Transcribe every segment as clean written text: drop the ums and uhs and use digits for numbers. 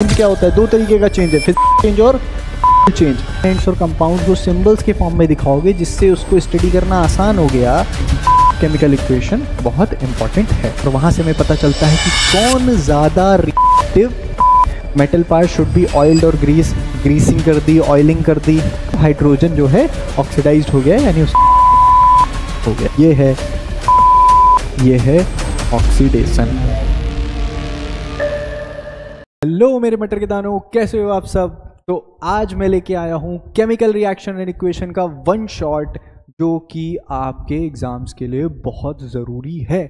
क्या होता है, दो तरीके का चेंज है, फिजिकल चेंज और चेंज। एलिमेंट्स और कंपाउंड को सिंबल्स के फॉर्म में दिखाओगे जिससे उसको स्टडी करना आसान हो गया। केमिकल इक्वेशन बहुत इंपॉर्टेंट है और वहां से हमें पता चलता है कि कौन ज्यादा reactive. Metal part should be oiled और ग्रीसिंग कर दी, ऑयलिंग कर दी। हाइड्रोजन जो है ऑक्सीडाइज्ड हो गया, यानी हो गया। ये है ऑक्सीडेशन। हेलो मेरे मटर के दानों, कैसे हो आप सब। तो आज मैं लेके आया हूं केमिकल रिएक्शन एंड इक्वेशन का वन शॉट, जो कि आपके एग्जाम्स के लिए बहुत ज़रूरी है,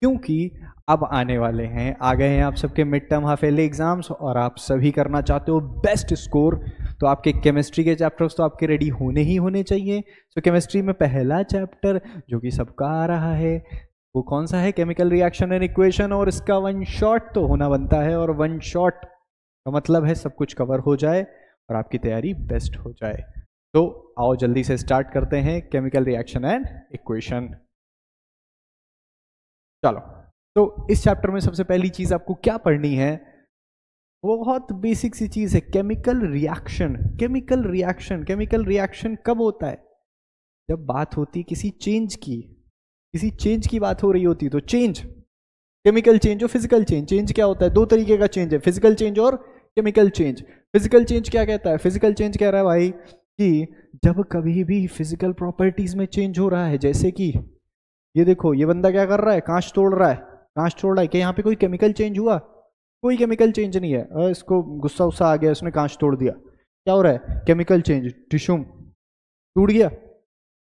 क्योंकि अब आने वाले हैं, आ गए हैं आप सबके mid term half yearly exams और आप सभी करना चाहते हो बेस्ट स्कोर। तो आपके केमिस्ट्री के चैप्टर्स तो आपके रेडी होने ही होने चाहिए। तो केमिस्ट्री में पहला चैप्टर जो कि सबका आ रहा है वो कौन सा है, केमिकल रिएक्शन एंड इक्वेशन, और इसका वन शॉट तो होना बनता है। और वन शॉट का मतलब है सब कुछ कवर हो जाए और आपकी तैयारी बेस्ट हो जाए। तो आओ जल्दी से स्टार्ट करते हैं केमिकल रिएक्शन एंड इक्वेशन। चलो, तो इस चैप्टर में सबसे पहली चीज आपको क्या पढ़नी है, वो बहुत बेसिक सी चीज है, केमिकल रिएक्शन। केमिकल रिएक्शन कब होता है, जब बात होती किसी चेंज की बात हो रही होती। तो चेंज, केमिकल चेंज और फिजिकल चेंज। चेंज क्या होता है, दो तरीके का चेंज है, फिजिकल चेंज और केमिकल चेंज। फिजिकल चेंज क्या कहता है, फिजिकल चेंज कह रहा है भाई कि जब कभी भी फिजिकल प्रॉपर्टीज में चेंज हो रहा है, जैसे कि ये देखो, ये बंदा क्या कर रहा है, कांच तोड़ रहा है, क्या यहाँ पे कोई केमिकल चेंज हुआ? कोई केमिकल चेंज नहीं है। इसको गुस्सा उस्सा आ गया, उसने कांच तोड़ दिया, क्या हो रहा है, केमिकल चेंज, टिश्यू टूट गया।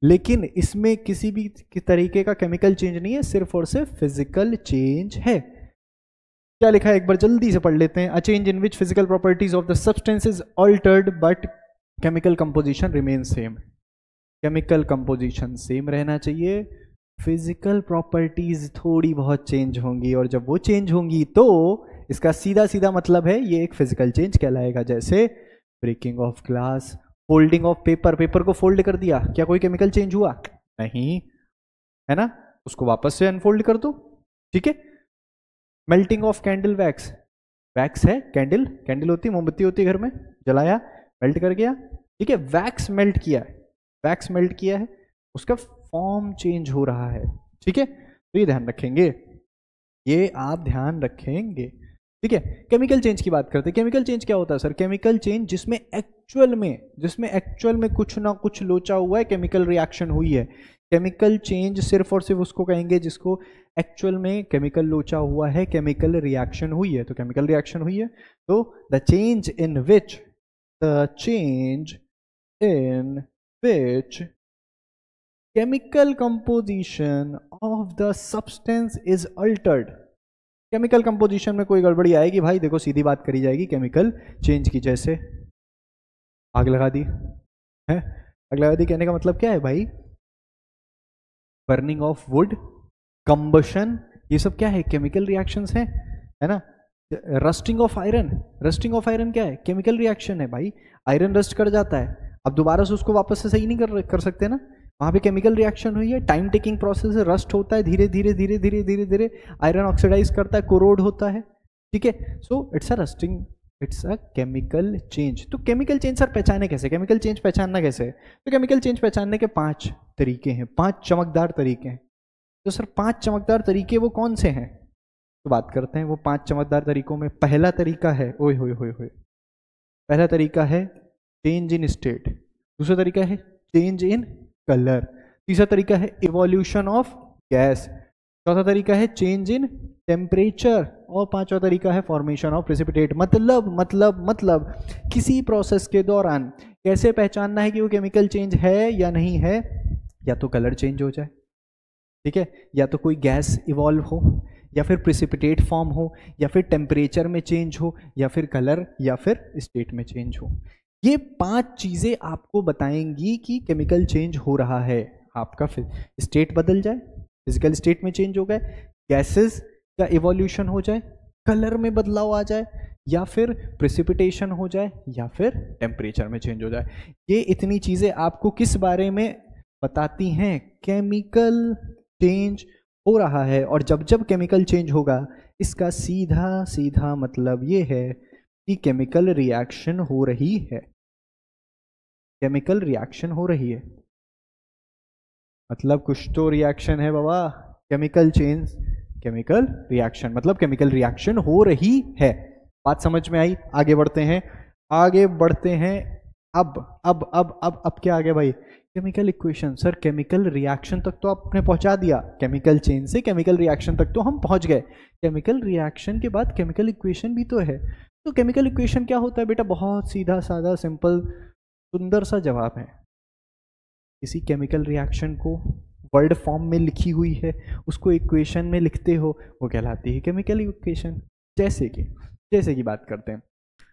लेकिन इसमें किसी भी तरीके का केमिकल चेंज नहीं है, सिर्फ और सिर्फ फिजिकल चेंज है। क्या लिखा है एक बार जल्दी से पढ़ लेते हैं। A change in which physical properties of the substance is Altered but chemical composition remain same. Chemical composition same रहना चाहिए, फिजिकल प्रॉपर्टीज थोड़ी बहुत चेंज होंगी, और जब वो चेंज होंगी तो इसका सीधा सीधा मतलब है ये एक फिजिकल चेंज कहलाएगा। जैसे breaking of glass, folding of paper को फोल्ड कर दिया, क्या कोई केमिकल चेंज हुआ? नहीं, है ना। उसको वापस से अनफोल्ड कर दो, ठीक है। मेल्टिंग ऑफ कैंडल वैक्स है, कैंडल होती है, मोमबत्ती होती है घर में, जलाया, मेल्ट कर गया, ठीक है। वैक्स मेल्ट किया है, उसका फॉर्म चेंज हो रहा है, ठीक है। तो ये ध्यान रखेंगे, ये आप ध्यान रखेंगे, ठीक है। केमिकल चेंज की बात करते हैं। केमिकल चेंज क्या होता है सर? केमिकल चेंज जिसमें एक्चुअल में कुछ ना कुछ लोचा हुआ है, केमिकल रिएक्शन हुई है। केमिकल चेंज सिर्फ और सिर्फ उसको कहेंगे जिसको एक्चुअल में केमिकल लोचा हुआ है, केमिकल रिएक्शन हुई है। तो केमिकल रिएक्शन हुई है, तो the change in which chemical composition of the substance is Altered. Chemical composition में कोई गड़बड़ी आएगी भाई, देखो सीधी बात करी जाएगी केमिकल चेंज की। जैसे आग लगा दी है, आग लगा दी कहने का मतलब क्या है भाई, बर्निंग ऑफ वुड, कंबशन, ये सब क्या है, केमिकल रिएक्शंस हैं, है ना। रस्टिंग ऑफ आयरन क्या है, केमिकल रिएक्शन है भाई। आयरन रस्ट कर जाता है, अब दोबारा से उसको वापस से सही नहीं कर सकते ना, वहां पे केमिकल रिएक्शन हुई है, टाइम टेकिंग प्रोसेस है, रस्ट होता है, धीरे धीरे आयरन ऑक्सीडाइज करता है, कोरोड होता है, ठीक है। So it's a chemical change. तो केमिकल चेंज सर पहचाने कैसे, केमिकल चेंज पहचानना कैसे? तो केमिकल चेंज पहचानने के 5 तरीके हैं, 5 चमकदार तरीके हैं। तो सर 5 चमकदार तरीके वो कौन से हैं, तो बात करते हैं वो 5 चमकदार तरीकों में। पहला तरीका है, पहला तरीका है चेंज इन स्टेट, दूसरा तरीका है चेंज इन कलर, तीसरा तरीका है इवोल्यूशन ऑफ गैस, चौथा तरीका है चेंज इन टेम्परेचर, और पांचवा तरीका है फॉर्मेशन ऑफ प्रेसिपिटेट। मतलब किसी प्रोसेस के दौरान कैसे पहचानना है कि वो केमिकल चेंज है या नहीं है, या तो कलर चेंज हो जाए, ठीक है, या तो कोई गैस इवॉल्व हो, या फिर प्रेसिपिटेट फॉर्म हो, या फिर टेम्परेचर में चेंज हो, या फिर कलर, या फिर स्टेट में चेंज हो। ये 5 चीजें आपको बताएंगी कि केमिकल चेंज हो रहा है। आपका स्टेट बदल जाए, फिजिकल स्टेट में चेंज हो गए, गैसेस का इवोल्यूशन हो जाए, कलर में बदलाव आ जाए, या फिर प्रेसिपिटेशन हो जाए, या फिर टेम्परेचर में चेंज हो जाए। ये इतनी चीजें आपको किस बारे में बताती हैं, केमिकल चेंज हो रहा है। और जब जब केमिकल चेंज होगा, इसका सीधा सीधा मतलब ये है कि केमिकल रिएक्शन हो रही है, केमिकल रिएक्शन हो रही है, मतलब कुछ तो रिएक्शन है बाबा, केमिकल चेंज, केमिकल रिएक्शन मतलब केमिकल रिएक्शन हो रही है। बात समझ में आई? आगे बढ़ते हैं, आगे बढ़ते हैं। अब क्या आ गया भाई? Chemical equation. Sir chemical reaction तक तो आपने पहुंचा दिया, केमिकल चेंज से केमिकल रिएक्शन तक तो हम पहुंच गए, केमिकल रिएक्शन के बाद केमिकल इक्वेशन भी तो है। तो केमिकल इक्वेशन क्या होता है बेटा? बहुत सीधा साधा सिंपल सुंदर सा जवाब है। किसी केमिकल रिएक्शन को वर्ड फॉर्म में लिखी हुई है, उसको इक्वेशन में लिखते हो, वो कहलाती है केमिकल इक्वेशन। जैसे कि बात करते हैं,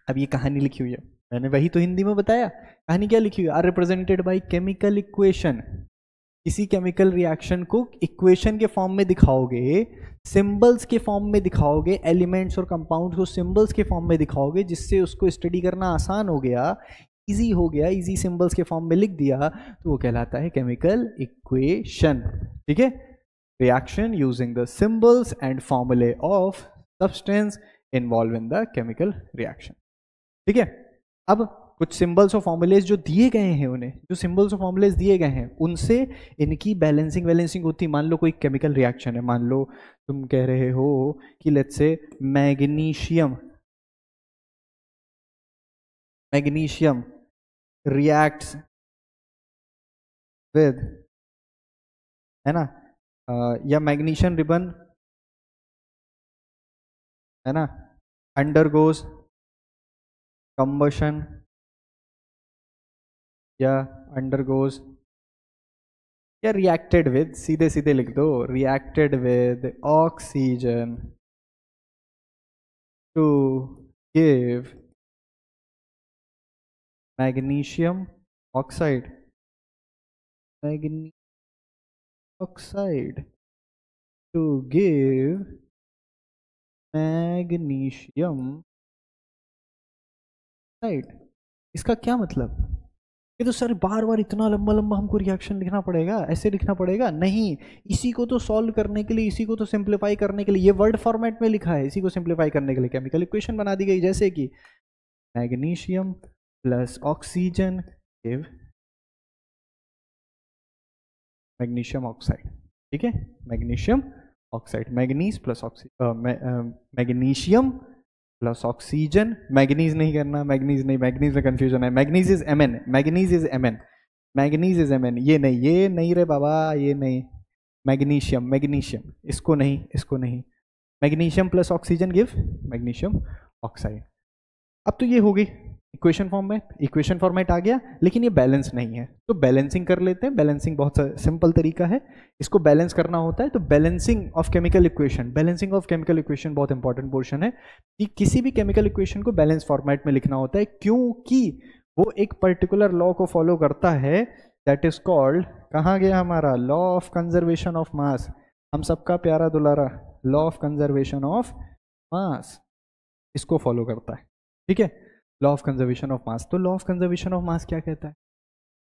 अब ये कहानी लिखी हुई है, मैंने वही तो हिंदी में बताया। कहानी क्या लिखी हुई है? Are represented by chemical equation. किसी केमिकल रिएक्शन को इक्वेशन के फॉर्म में दिखाओगे, सिंबल्स के फॉर्म में दिखाओगे, एलिमेंट्स और कंपाउंड्स को सिंबल्स के फॉर्म में दिखाओगे, जिससे उसको स्टडी करना आसान हो गया, इजी हो गया, इजी सिंबल्स के फॉर्म में लिख दिया, तो वो कहलाता है केमिकल इक्वेशन। ठीक है, reaction using the symbols and formulae of substance involve in the chemical reaction. ठीक है, अब कुछ सिंबल्स और फॉर्मूलेज जो दिए गए हैं, उन्हें जो सिंबल्स और फॉर्मूलेज दिए गए हैं उनसे इनकी बैलेंसिंग होती है। मान लो कोई केमिकल रिएक्शन है, मान लो तुम कह रहे हो कि let's say magnesium reacts with, है ना, या मैग्नीशियम रिबन, है ना, अंडरगोज कंबशन या अंडरगोज या रिएक्टेड विद, सीधे सीधे लिख दो, reacted with oxygen to give magnesium oxide, magnesium oxide to give magnesium oxide. इसका क्या मतलब? ये तो सर बार बार इतना लंबा लंबा हमको रिएक्शन लिखना पड़ेगा, ऐसे लिखना पड़ेगा? नहीं, इसी को तो सॉल्व करने के लिए, इसी को तो सिंप्लीफाई करने के लिए ये वर्ड फॉर्मेट में लिखा है, इसी को सिंप्लीफाई करने के लिए केमिकल इक्वेशन बना दी गई। जैसे कि magnesium plus oxygen give magnesium oxide. ठीक है, magnesium oxide, manganese plus magnesium plus oxygen, manganese नहीं करना, मैग्नीज नहीं, मैग्नीज में कंफ्यूजन है, manganese is MN, manganese is MN, manganese is MN, ये नहीं रे बाबा, ये नहीं, मैग्नीशियम, मैग्नीशियम, इसको नहीं, इसको नहीं, magnesium plus oxygen give magnesium oxide. अब तो ये हो गई इक्वेशन फॉर्म में, इक्वेशन फॉर्मेट आ गया, लेकिन ये बैलेंस नहीं है, तो बैलेंसिंग कर लेते हैं। बैलेंसिंग बहुत सिंपल तरीका है, इसको बैलेंस करना होता है। तो balancing of chemical equation, balancing of chemical equation बहुत इंपॉर्टेंट पोर्शन है कि किसी भी केमिकल इक्वेशन को बैलेंस फॉर्मेट में लिखना होता है, क्योंकि वो एक पर्टिकुलर लॉ को फॉलो करता है, दैट इज कॉल्ड, कहाँ गया हमारा, law of conservation of mass, हम सबका प्यारा दुलारा law of conservation of mass, इसको फॉलो करता है। ठीक है, law of conservation of mass. तो law of conservation of mass क्या कहता है?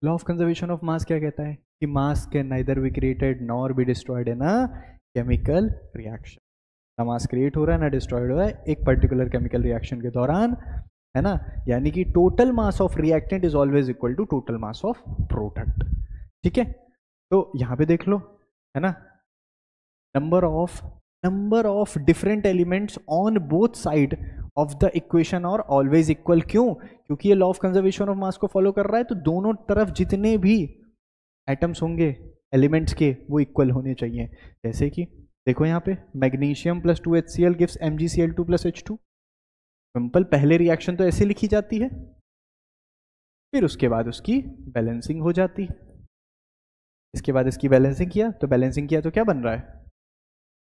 Law of conservation of mass क्या कहता है कि mass can neither be created nor be destroyed in a chemical reaction. ना मास क्रिएट हो रहा है ना डिस्ट्रॉयड हो रहा है एक पर्टिकुलर केमिकल रिएक्शन के दौरान, है ना, यानी कि total mass of reactant is always equal to total mass of product. ठीक है, तो यहां पे देख लो, है ना, number of different elements on both side of the equation और ऑलवेज इक्वल। क्यों? क्योंकि ये law of conservation of mass को फॉलो कर रहा है, तो दोनों तरफ जितने भी एटम्स होंगे एलिमेंट्स के, वो इक्वल होने चाहिए। जैसे कि देखो यहाँ पे magnesium plus 2HCl gives MgCl2 plus H2। Simple, पहले रिएक्शन तो ऐसे लिखी जाती है, फिर उसके बाद उसकी बैलेंसिंग हो जाती है। इसके बाद इसकी बैलेंसिंग किया तो क्या बन रहा है,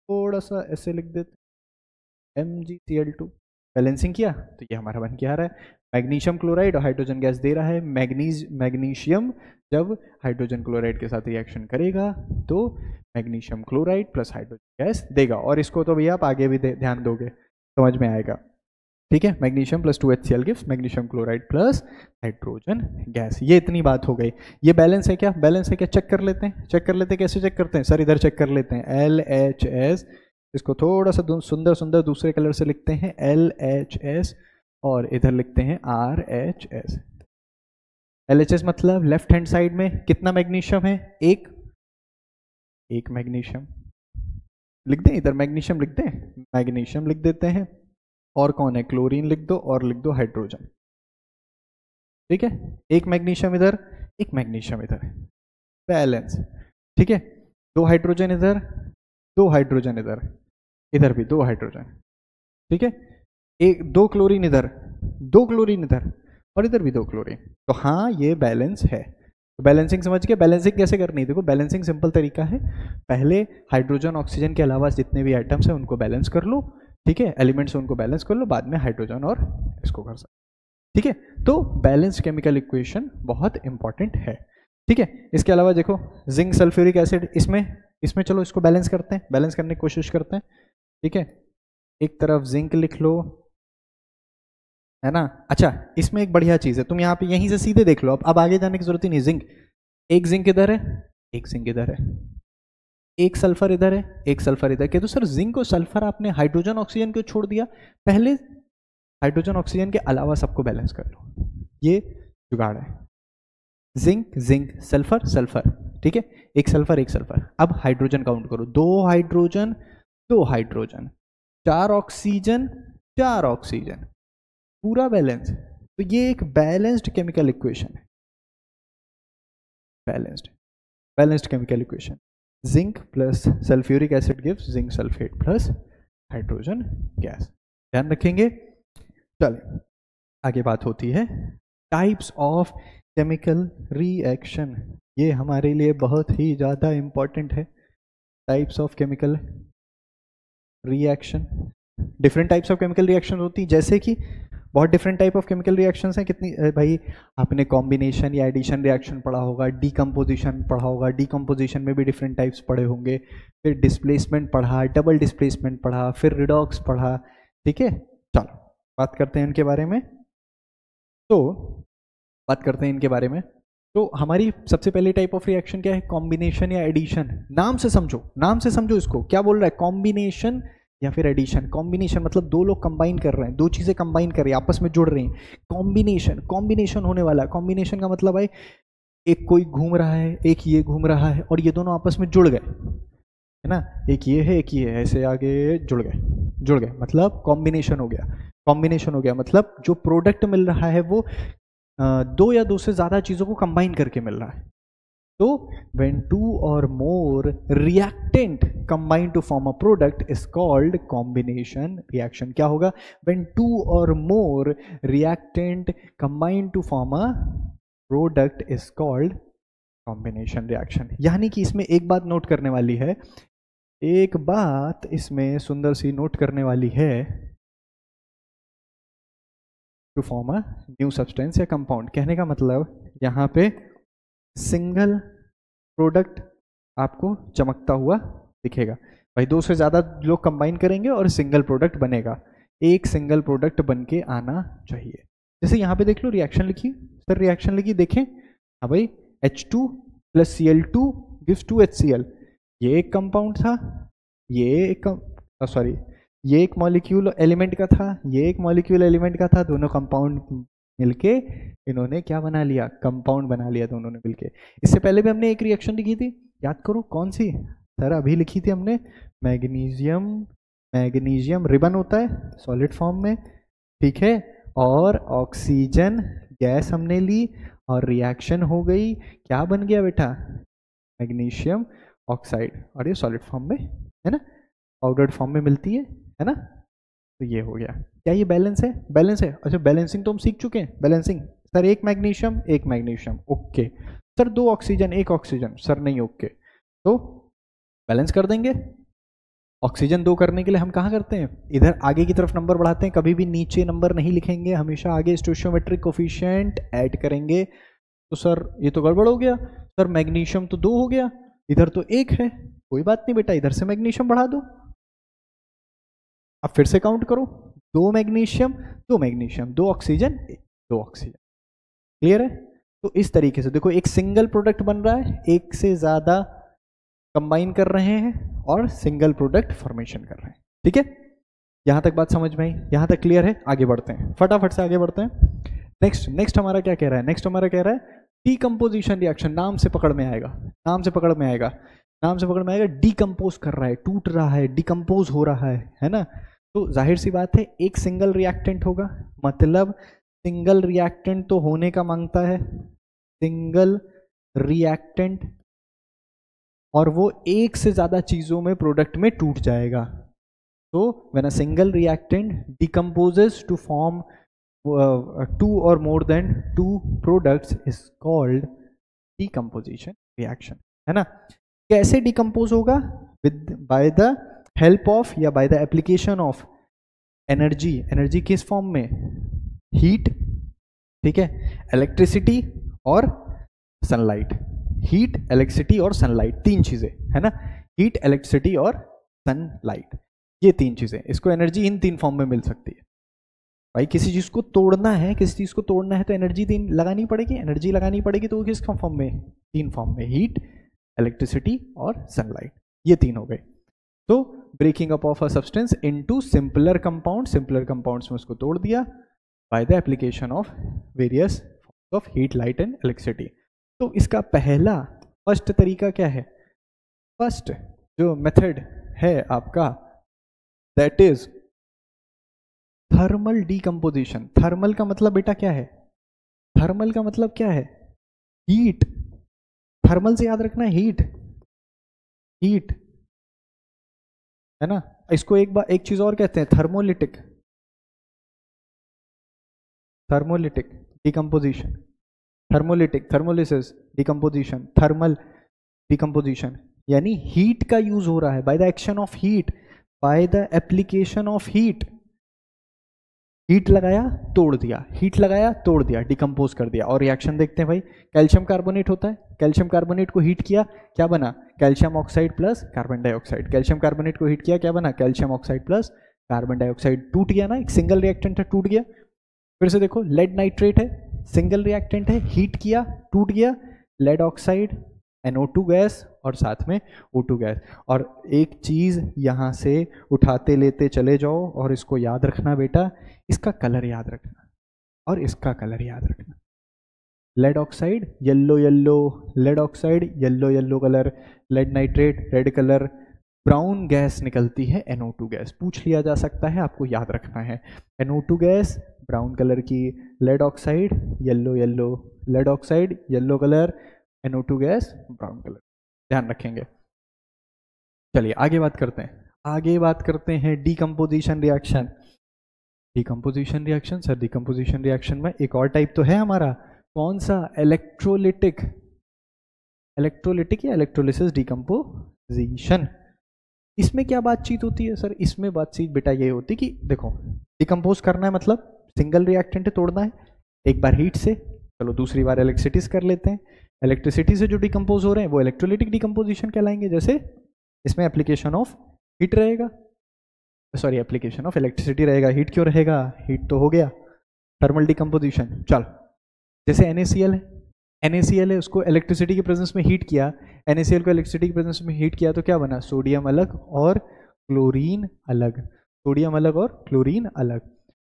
थोड़ा सा ऐसे लिख देते MgCl2, बैलेंसिंग किया तो ये हमारा बन के आ रहा है मैग्नीशियम क्लोराइड और हाइड्रोजन गैस दे रहा है। मैग्नीशियम जब हाइड्रोजन क्लोराइड के साथ रिएक्शन करेगा तो magnesium chloride plus hydrogen gas देगा, और इसको तो भैया आप आगे भी ध्यान दोगे, समझ में आएगा। ठीक है, magnesium plus 2HCl gives magnesium chloride plus hydrogen gas. ये इतनी बात हो गई। ये बैलेंस है क्या? बैलेंस है क्या? चेक कर लेते हैं, कैसे चेक करते हैं सर? इधर चेक कर लेते हैं, LHS, इसको थोड़ा सा सुंदर दूसरे कलर से लिखते हैं, LHS और इधर लिखते हैं RHS। LHS मतलब लेफ्ट हैंड साइड में कितना मैग्नीशियम है, एक मैग्नीशियम लिख दें, इधर मैग्नीशियम लिख दें, मैग्नीशियम लिख देते हैं, और कौन है, क्लोरीन लिख दो, और लिख दो हाइड्रोजन। ठीक है, एक मैग्नीशियम इधर, एक मैग्नीशियम इधर, बैलेंस। ठीक है, 2 हाइड्रोजन इधर, 2 हाइड्रोजन इधर, इधर भी 2 हाइड्रोजन। ठीक है, 2 क्लोरीन इधर, 2 क्लोरीन इधर, और इधर भी 2 क्लोरीन। तो हाँ, ये बैलेंस है। तो बैलेंसिंग समझ के, बैलेंसिंग कैसे करनी है, देखो बैलेंसिंग सिंपल तरीका है, पहले हाइड्रोजन ऑक्सीजन के अलावा जितने भी आइटम्स हैं उनको बैलेंस कर लो। ठीक है, एलिमेंट्स उनको बैलेंस कर लो, बाद में हाइड्रोजन और इसको कर सकते। ठीक है, तो बैलेंस केमिकल इक्वेशन बहुत इंपॉर्टेंट है। ठीक है, इसके अलावा देखो जिंक सल्फ्यूरिक एसिड, इसमें चलो इसको बैलेंस करते हैं, बैलेंस करने की कोशिश करते हैं। ठीक है, एक तरफ जिंक लिख लो, है ना। अच्छा, इसमें एक बढ़िया चीज है, तुम यहाँ पे यहीं से सीधे देख लो, अब आगे जाने की जरूरत ही नहीं। जिंक, एक जिंक इधर है, एक जिंक इधर है, एक सल्फर इधर है, एक सल्फर इधर के। तो सर जिंक और सल्फर आपने हाइड्रोजन ऑक्सीजन को छोड़ दिया, पहले हाइड्रोजन ऑक्सीजन के अलावा सबको बैलेंस कर लो, ये जुगाड़ है। जिंक जिंक, सल्फर सल्फर, ठीक है, एक सल्फर एक सल्फर। अब हाइड्रोजन काउंट करो, 2 हाइड्रोजन 2 हाइड्रोजन, 4 ऑक्सीजन 4 ऑक्सीजन, पूरा बैलेंस। तो ये एक बैलेंस्ड केमिकल इक्वेशन है, balanced chemical equation. Zinc plus sulphuric acid gives zinc sulphate plus hydrogen gas, ध्यान रखेंगे। चलिए आगे बात होती है टाइप्स ऑफ केमिकल रिएक्शन, ये हमारे लिए बहुत ही ज़्यादा इम्पॉर्टेंट है। Types of chemical reaction, different types of chemical reaction होती हैं, जैसे कि बहुत different type of chemical reactions हैं। कितनी भाई, आपने कॉम्बिनेशन या एडिशन रिएक्शन पढ़ा होगा, डीकम्पोजिशन पढ़ा होगा, डीकम्पोजिशन में भी डिफरेंट टाइप्स पढ़े होंगे, फिर डिस्प्लेसमेंट पढ़ा, डबल डिस्प्लेसमेंट पढ़ा, फिर रिडॉक्स पढ़ा। ठीक है, चलो बात करते हैं इनके बारे में। तो हमारी सबसे पहली टाइप ऑफ रिएक्शन क्या है, कॉम्बिनेशन या एडिशन। नाम से समझो इसको, क्या बोल रहा है, कॉम्बिनेशन या फिर एडिशन। कॉम्बिनेशन मतलब 2 लोग कंबाइन कर रहे हैं, 2 चीजें कंबाइन कर रही हैं, आपस में जुड़ रही हैं। कॉम्बिनेशन होने वाला है। कॉम्बिनेशन का मतलब है एक कोई घूम रहा है, एक ये घूम रहा है, और ये दोनों आपस में जुड़ गए, है ना, एक ये है एक ये है, ऐसे आगे जुड़ गए, मतलब कॉम्बिनेशन हो गया। मतलब जो प्रोडक्ट मिल रहा है वो 2 या 2 से ज्यादा चीजों को कंबाइन करके मिल रहा है। तो when 2 or more reactant combine to form a product is called combination reaction। क्या होगा, when 2 or more reactant combine to form a product is called combination reaction। यानी कि इसमें एक बात नोट करने वाली है, एक बात इसमें सुंदर सी नोट करने वाली है, to form a new substance या कंपाउंड। कहने का मतलब यहाँ पे सिंगल प्रोडक्ट आपको चमकता हुआ दिखेगा। भाई 2 से ज़्यादा लोग कंबाइन करेंगे और सिंगल प्रोडक्ट बनेगा, एक सिंगल प्रोडक्ट बन के आना चाहिए। जैसे यहाँ पे देख लो रिएक्शन लिखी, सर रिएक्शन लिखी, देखें, हाँ भाई H2 + Cl2 gives 2HCl, ये एक कंपाउंड था, ये एक मॉलिक्यूल एलिमेंट का था, ये एक मॉलिक्यूल एलिमेंट का था, दोनों कंपाउंड मिलके इन्होंने क्या बना लिया, कंपाउंड बना लिया दोनों ने मिलके। इससे पहले भी हमने एक रिएक्शन लिखी थी, याद करो कौन सी, सर अभी लिखी थी हमने, मैग्नीशियम रिबन होता है सॉलिड फॉर्म में, ठीक है, और ऑक्सीजन गैस हमने ली और रिएक्शन हो गई, क्या बन गया बेटा, मैग्नीशियम ऑक्साइड, और ये सॉलिड फॉर्म में है ना, पाउडर्ड फॉर्म में मिलती है ना। तो ये हो गया, क्या ये बैलेंस है? अच्छा, बैलेंसिंग तो हम सीख चुके हैं। बैलेंसिंग सर एक magnesium okay, sir 2 oxygen 1 oxygen, sir नहीं ओके, तो बैलेंस कर देंगे। ऑक्सीजन 2 करने के लिए हम कहाँ करते हैं, इधर आगे की तरफ नंबर बढ़ाते हैं, कभी भी नीचे नंबर नहीं लिखेंगे, हमेशा आगे स्टोइचियोमेट्रिक कोफिशिएंट ऐड करेंगे। तो सर ये तो गड़बड़ हो गया, सर मैग्नीशियम तो 2 हो गया, इधर तो 1 है, कोई बात नहीं बेटा, इधर से मैग्नीशियम बढ़ा दो। अब फिर से काउंट करो, 2 मैग्नीशियम 2 ऑक्सीजन 2 ऑक्सीजन, क्लियर है। तो इस तरीके से देखो, एक सिंगल प्रोडक्ट बन रहा है, एक से ज्यादा कंबाइन कर रहे हैं और सिंगल प्रोडक्ट फॉर्मेशन कर रहे हैं, ठीक है। यहां तक बात समझ में आई? यहां तक क्लियर है? आगे बढ़ते हैं, फटाफट से आगे बढ़ते हैं। नेक्स्ट हमारा क्या कह रहा है? नेक्स्ट हमारा कह रहा है डीकम्पोजिशन रिएक्शन। नाम से पकड़ में आएगा, नाम से पकड़ में आएगा, नाम से पकड़ में आएगा। डीकम्पोज कर रहा है, टूट रहा है, डीकम्पोज हो रहा है ना? तो जाहिर सी बात है एक सिंगल रिएक्टेंट होगा, मतलब सिंगल रिएक्टेंट तो होने का मांगता है, सिंगल रिएक्टेंट, और वो एक से ज्यादा चीजों में प्रोडक्ट में टूट जाएगा। तो when a single reactant decomposes to form 2 or more than 2 products is called decomposition reaction, है ना? कैसे डिकम्पोज होगा? With by the help of या by the application of energy. Energy किस फॉर्म में? हीट, ठीक है, इलेक्ट्रिसिटी और सनलाइट। हीट, इलेक्ट्रिसिटी और सनलाइट, तीन चीजें, है ना? हीट, इलेक्ट्रिसिटी और सनलाइट, ये तीन चीजें। इसको एनर्जी इन तीन फॉर्म में मिल सकती है। भाई किसी चीज को तोड़ना है, किसी चीज को तोड़ना है तो एनर्जी तीन लगानी पड़ेगी, एनर्जी लगानी पड़ेगी, तो वो किस फॉर्म में? तीन फॉर्म में, हीट, इलेक्ट्रिसिटी और सनलाइट, ये तीन हो गए। तो breaking up of a substance into simpler compound, simpler compounds में उसको तोड़ दिया by the application of various forms of heat, light and electricity. तो इसका पहला फर्स्ट तरीका क्या है? फर्स्ट जो मेथड है आपका, that is thermal decomposition. Thermal का मतलब बेटा क्या है? थर्मल का मतलब क्या है? हीट। थर्मल से याद रखना है हीट, हीट, है ना? इसको एक चीज और कहते हैं, thermolytic, thermolytic decomposition, thermolytic, thermolysis, decomposition, thermal decomposition, यानी हीट का यूज हो रहा है, by the action of heat, by the application of heat. Heat लगाया, तोड़ दिया, हीट लगाया, तोड़ दिया, डिकम्पोज कर दिया। और रिएक्शन देखते हैं भाई, कैल्शियम कार्बोनेट होता है, कैल्शियम कार्बोनेट को हीट किया, क्या बना? Calcium oxide plus carbon dioxide. Calcium carbonate को हीट किया, क्या बना? Calcium oxide plus carbon dioxide. टूट गया ना, एक सिंगल रिएक्टेंट है, टूट गया। फिर से देखो, लेड नाइट्रेट है, सिंगल रिएक्टेंट है, हीट किया, टूट गया, लेड ऑक्साइड, NO2 गैस और साथ में O2 गैस। और एक चीज यहां से उठाते लेते चले जाओ और इसको याद रखना बेटा, इसका कलर याद रखना और इसका कलर याद रखना। Lead oxide yellow yellow, lead oxide yellow yellow colour, lead nitrate red colour, brown gas निकलती है NO2 गैस। पूछ लिया जा सकता है, आपको याद रखना है। NO2 गैस ब्राउन कलर की, lead oxide yellow yellow, lead oxide yellow colour, NO2 gas brown colour, ध्यान रखेंगे। चलिए आगे बात करते हैं, आगे बात करते हैं decomposition reaction. Decomposition reaction, sir decomposition reaction में एक और टाइप तो है हमारा, कौन सा? इलेक्ट्रोलिटिक, इलेक्ट्रोलिटिक या इलेक्ट्रोलिसिस डीकम्पोजिशन। इसमें क्या बातचीत होती है सर? इसमें बातचीत बेटा ये होती है कि देखो, डिकम्पोज करना है मतलब सिंगल रिएक्टेंट है, तोड़ना है, एक बार हीट से, चलो दूसरी बार इलेक्ट्रिसिटी से कर लेते हैं। इलेक्ट्रिसिटी से जो डिकम्पोज हो रहे हैं वो इलेक्ट्रोलिटिक डिकम्पोजिशन कहलाएंगे। जैसे इसमें एप्लीकेशन ऑफ हीट रहेगा, सॉरी एप्लीकेशन ऑफ इलेक्ट्रिसिटी रहेगा। हीट क्यों रहेगा? हीट तो हो गया, थर्मल डिकम्पोजिशन। चलो जैसे NaCl है, NaCl है, उसको इलेक्ट्रिसिटी की प्रेजेंस में हीट किया, NaCl को इलेक्ट्रिसिटी की प्रेजेंस में हीट किया तो क्या बना? सोडियम अलग और क्लोरीन अलग, सोडियम अलग और क्लोरीन अलग,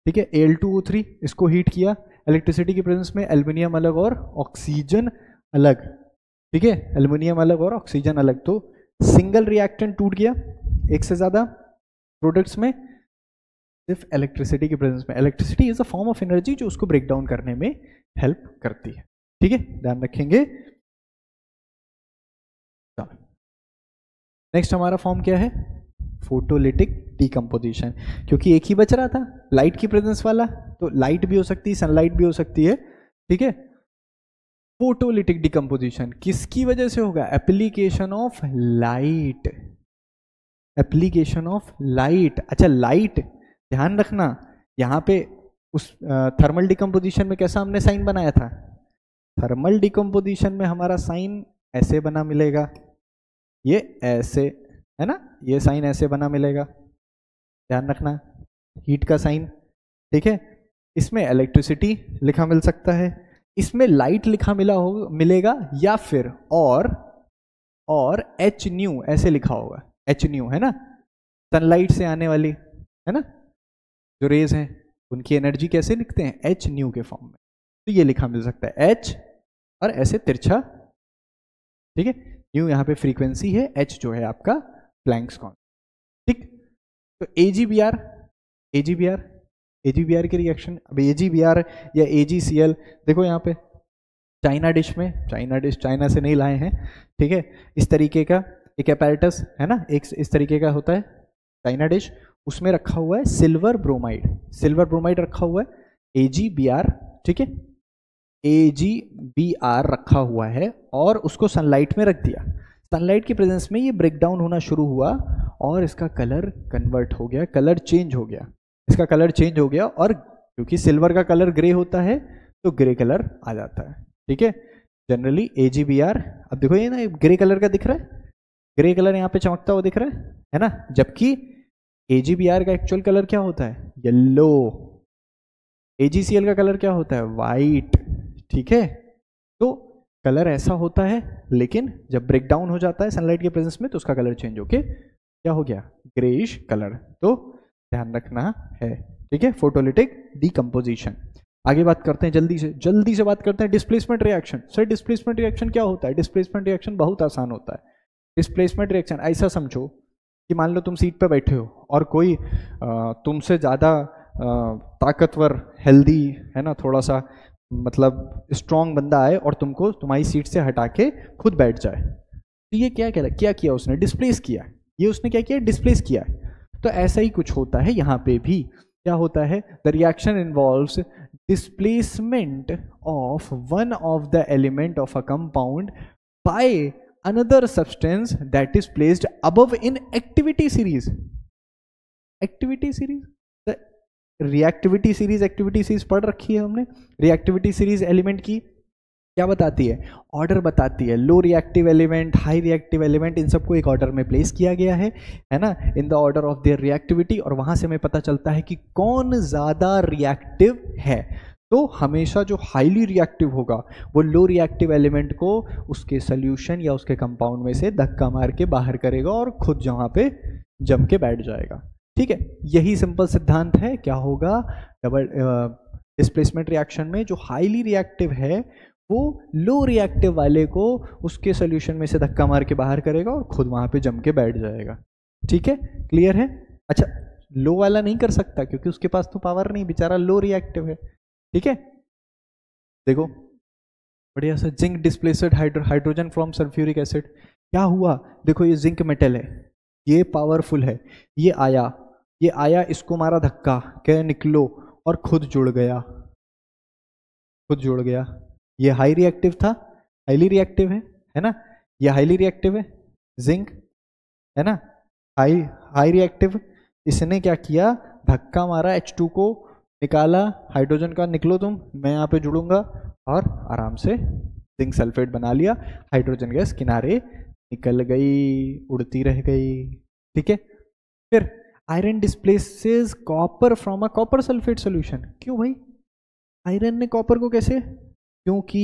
ठीक है। Al2O3 इसको हीट किया इलेक्ट्रिसिटी की प्रेजेंस में, एल्युमिनियम अलग और ऑक्सीजन अलग, ठीक है, एल्युमिनियम अलग और ऑक्सीजन अलग। तो सिंगल रिएक्टेंट टूट गया, एक से ज्यादा प्रोडक्ट्स में सिर्फ इलेक्ट्रिसिटी की प्रेजेंस में। Electricity is a form of energy जो उसको ब्रेक डाउन करने में हेल्प करती है, ठीक है, ध्यान रखेंगे। नेक्स्ट हमारा फॉर्म क्या है? फोटोलिटिक डिकम्पोजिशन, क्योंकि एक ही बच रहा था लाइट की प्रेजेंस वाला, तो लाइट भी हो सकती है, सनलाइट भी हो सकती है, ठीक है। फोटोलिटिक डिकम्पोजिशन किसकी वजह से होगा? Application of light, application of light. अच्छा लाइट, ध्यान रखना यहाँ पे उस थर्मल डिकम्पोजिशन में कैसा हमने साइन बनाया था? थर्मल डिकम्पोजिशन में हमारा साइन ऐसे बना मिलेगा, ये ऐसे है ना, ये साइन ऐसे बना मिलेगा, ध्यान रखना, हीट का साइन, ठीक है। इसमें इलेक्ट्रिसिटी लिखा मिल सकता है, इसमें लाइट लिखा मिलेगा, या फिर और H न्यू ऐसे लिखा होगा, H न्यू है ना, सनलाइट से आने वाली, है ना, जो रेज हैं उनकी एनर्जी कैसे लिखते हैं, एच न्यू के फॉर्म में। तो ये लिखा मिल सकता है एच और ऐसे तिरछा, ठीक है। न्यू यहाँ पे फ्रीक्वेंसी है, एच जो है आपका प्लैंक्स कांस्टेंट, ठीक। तो एजीबीआर, एजीबीआर के रिएक्शन, अब एजीबीआर या एजीसीएल, देखो यहाँ पे चाइना डिश में, चाइना से नहीं लाए हैं, ठीक है। इस तरीके का एक अपैरेटस है ना, एक इस तरीके का होता है चाइना डिश, उसमें रखा हुआ है सिल्वर ब्रोमाइड रखा हुआ है, AgBr, ठीक है। AgBr रखा हुआ है और उसको सनलाइट में रख दिया। सनलाइट की प्रेजेंस में ये ब्रेक डाउन होना शुरू हुआ और इसका कलर कन्वर्ट हो गया, कलर चेंज हो गया, और क्योंकि सिल्वर का कलर ग्रे होता है तो ग्रे कलर आ जाता है, ठीक है। जनरली AgBr, अब देखो ये ना ग्रे कलर का दिख रहा है, ग्रे कलर यहाँ पे चमकता हुआ दिख रहा है ना, जबकि AgBr का एक्चुअल कलर क्या होता है, येलो। AgCl का कलर क्या होता है, वाइट, ठीक है। तो कलर ऐसा होता है, लेकिन जब ब्रेक डाउन हो जाता है सनलाइट के प्रेजेंस में तो उसका कलर चेंज होके क्या हो गया, ग्रेइश कलर। तो ध्यान रखना है, ठीक है, फोटोलिटिक डीकंपोजिशन। आगे बात करते हैं, जल्दी से बात करते हैं displacement reaction. Sir displacement reaction क्या होता है? डिस्प्लेसमेंट रिएक्शन बहुत आसान होता है। डिस्प्लेसमेंट रिएक्शन ऐसा समझो कि मान लो तुम सीट पे बैठे हो और कोई तुमसे ज़्यादा ताकतवर, हेल्दी है ना, थोड़ा सा मतलब स्ट्रॉन्ग बंदा आए और तुमको तुम्हारी सीट से हटा के खुद बैठ जाए, तो ये क्या किया उसने, डिस्प्लेस किया। ये उसने क्या किया, डिस्प्लेस किया। तो ऐसा ही कुछ होता है यहाँ पे भी। क्या होता है, the reaction involves displacement of one of the element of a compound bye another substance that is placed above in activity series. Activity series पढ़ रखी है हमने। रिएक्टिविटी सीरीज एलिमेंट की क्या बताती है, ऑर्डर बताती है। Low reactive element, high reactive element, इन सबको एक ऑर्डर में प्लेस किया गया है ना, in the order of their reactivity, और वहां से हमें पता चलता है कि कौन ज्यादा रिएक्टिव है। तो हमेशा जो हाईली रिएक्टिव होगा वो लो रिएक्टिव एलिमेंट को उसके सॉल्यूशन या उसके कंपाउंड में से धक्का मार के बाहर करेगा और खुद जहाँ पे जम के बैठ जाएगा, ठीक है। यही सिंपल सिद्धांत है। क्या होगा, डबल डिस्प्लेसमेंट रिएक्शन में जो हाईली रिएक्टिव है वो लो रिएक्टिव वाले को उसके सॉल्यूशन में से धक्का मार के बाहर करेगा और खुद वहाँ पे जम के बैठ जाएगा, ठीक है। क्लियर है? अच्छा, लो वाला नहीं कर सकता क्योंकि उसके पास तो पावर नहीं, बेचारा लो रिएक्टिव है, ठीक है। देखो बढ़िया सा, zinc displaced hydrogen from sulphuric acid. क्या हुआ, देखो ये जिंक मेटल है, ये पावरफुल है, ये आया, इसको मारा धक्का, क्या निकलो, और खुद जुड़ गया। ये हाई रिएक्टिव था, हाईली रिएक्टिव है ना, ये हाईली रिएक्टिव है, जिंक है ना, हाई रिएक्टिव। इसने क्या किया, धक्का मारा, H2 को निकाला, हाइड्रोजन का निकलो तुम, मैं यहाँ पे जुड़ूंगा, और आराम से जिंक सल्फेट बना लिया। हाइड्रोजन गैस किनारे निकल गई, उड़ती रह गई, ठीक है। फिर iron displaces copper from a copper sulphate solution. क्यों भाई, आयरन ने कॉपर को कैसे, क्योंकि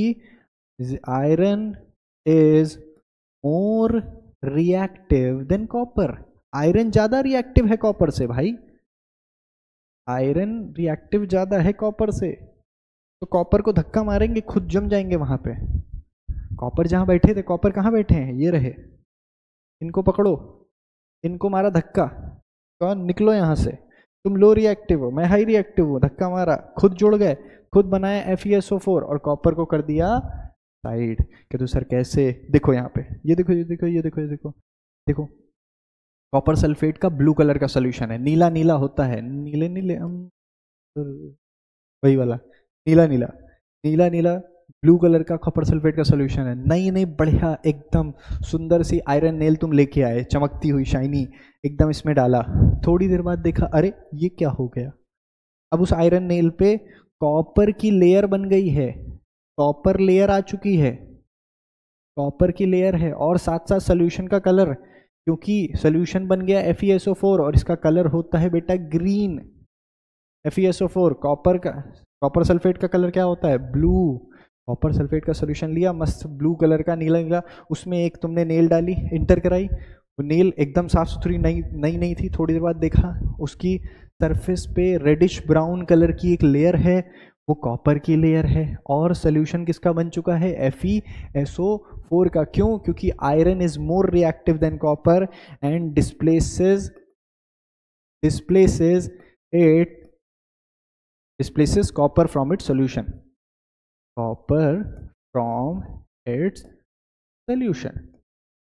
iron is more reactive than copper. Iron ज्यादा रिएक्टिव है कॉपर से भाई, आयरन रिएक्टिव ज्यादा है कॉपर से, तो कॉपर को धक्का मारेंगे खुद जम जाएंगे वहां पे। कॉपर जहां बैठे थे, कॉपर कहाँ बैठे हैं, ये रहे, इनको पकड़ो, इनको मारा धक्का, कौन, निकलो यहां से, तुम लो रिएक्टिव हो, मैं हाई रिएक्टिव हूँ, धक्का मारा, खुद जुड़ गए, खुद बनाया FeSO4 और कॉपर को कर दिया साइड। कहते तो सर कैसे, देखो यहाँ पे, ये देखो कॉपर सल्फेट का ब्लू कलर का सोल्यूशन है, नीला नीला होता है, नीले वही वाला नीला ब्लू कलर का कॉपर सल्फेट का सोल्यूशन है। नई बढ़िया एकदम सुंदर सी आयरन नेल तुम लेके आए, चमकती हुई शाइनी, एकदम इसमें डाला, थोड़ी देर बाद देखा अरे ये क्या हो गया, अब उस आयरन नेल पे कॉपर की लेयर बन गई है, कॉपर लेयर आ चुकी है, कॉपर की लेयर है, और साथ साथ सोल्यूशन का कलर, क्योंकि सोल्यूशन बन गया FeSO4 और इसका कलर होता है बेटा ग्रीन। FeSO4 कॉपर सल्फेट का कलर क्या होता है, ब्लू। कॉपर सल्फेट का सोल्यूशन लिया, मस्त ब्लू कलर का, नीला, उसमें एक तुमने नेल डाली, इंटर कराई, वो नेल एकदम साफ सुथरी नहीं थी, थोड़ी देर बाद देखा उसकी सरफेस पे रेडिश ब्राउन कलर की एक लेयर है, वो कॉपर की लेयर है, और सोल्यूशन किसका बन चुका है, FeSO4 का। क्यों? क्योंकि iron is more reactive than copper and displaces copper from its solution,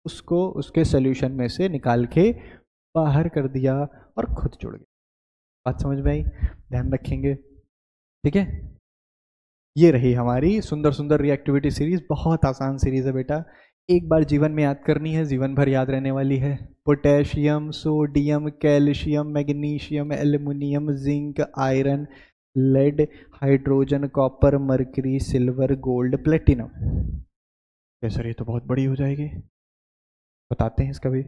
उसको उसके सोल्यूशन में से निकाल के बाहर कर दिया और खुद जुड़ गया। बात समझ में आई? ध्यान रखेंगे, ठीक है। ये रही हमारी सुंदर सुंदर रिएक्टिविटी सीरीज। बहुत आसान सीरीज है बेटा, एक बार जीवन में याद करनी है, जीवन भर याद रहने वाली है। Potassium, sodium, calcium, magnesium, aluminium, zinc, iron, lead, hydrogen, copper, mercury, silver, gold, platinum. Sir ये तो बहुत बड़ी हो जाएगी, बताते हैं इसका भी।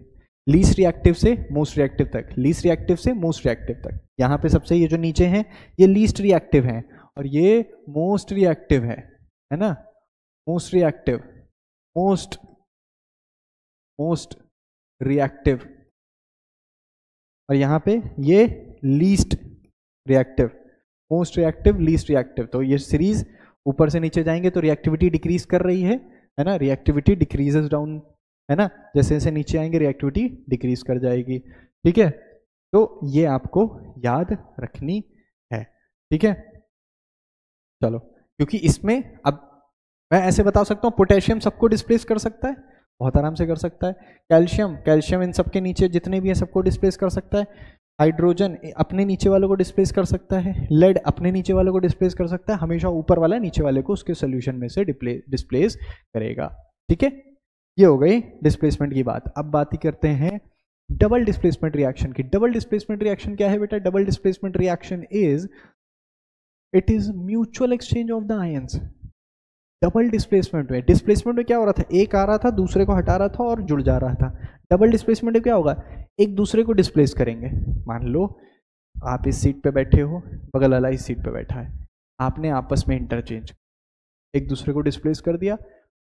लीस्ट रिएक्टिव से मोस्ट रिएक्टिव तक, लीस्ट रिएक्टिव से मोस्ट रिएक्टिव तक। यहाँ पे सबसे ये जो नीचे हैं ये लीस्ट रिएक्टिव हैं और ये मोस्ट रिएक्टिव है ना। मोस्ट रिएक्टिव, मोस्ट रिएक्टिव, और यहाँ पे ये least reactive. Most reactive, least reactive. तो ये सीरीज ऊपर से नीचे जाएंगे तो रिएक्टिविटी डिक्रीज कर रही है ना, रिएक्टिविटी डिक्रीजेस डाउन, है ना। जैसे जैसे नीचे आएंगे रिएक्टिविटी डिक्रीज कर जाएगी, ठीक है। तो ये आपको याद रखनी है, ठीक है। चलो, क्योंकि इसमें अब मैं ऐसे बता सकता हूँ, पोटेशियम सबको डिस्प्लेस कर सकता है, बहुत आराम से कर सकता है। कैल्शियम इन सबके नीचे जितने भी हैं सबको डिस्प्लेस कर सकता है। हाइड्रोजन अपने नीचे वालों को डिस्प्लेस कर सकता है। लेड अपने नीचे वालों को डिस्प्लेस कर सकता है। हमेशा ऊपर वाला नीचे वाले को उसके सोल्यूशन में से डिस्प्लेस करेगा, ठीक है। ये हो गई डिस्प्लेसमेंट की बात। अब बात ही करते हैं डबल डिस्प्लेसमेंट रिएक्शन की। डबल डिस्प्लेसमेंट रिएक्शन क्या है बेटा? Double displacement reaction it is mutual exchange of the ions. Double displacement में क्या हो रहा था, एक आ रहा था दूसरे को हटा रहा था और जुड़ जा रहा था। डबल डिस्प्लेसमेंट में क्या होगा, एक दूसरे को डिस्प्लेस करेंगे। मान लो आप इस सीट पे बैठे हो, बगल वाला इस सीट पे बैठा है, आपने आपस में इंटरचेंज एक दूसरे को डिस्प्लेस कर दिया,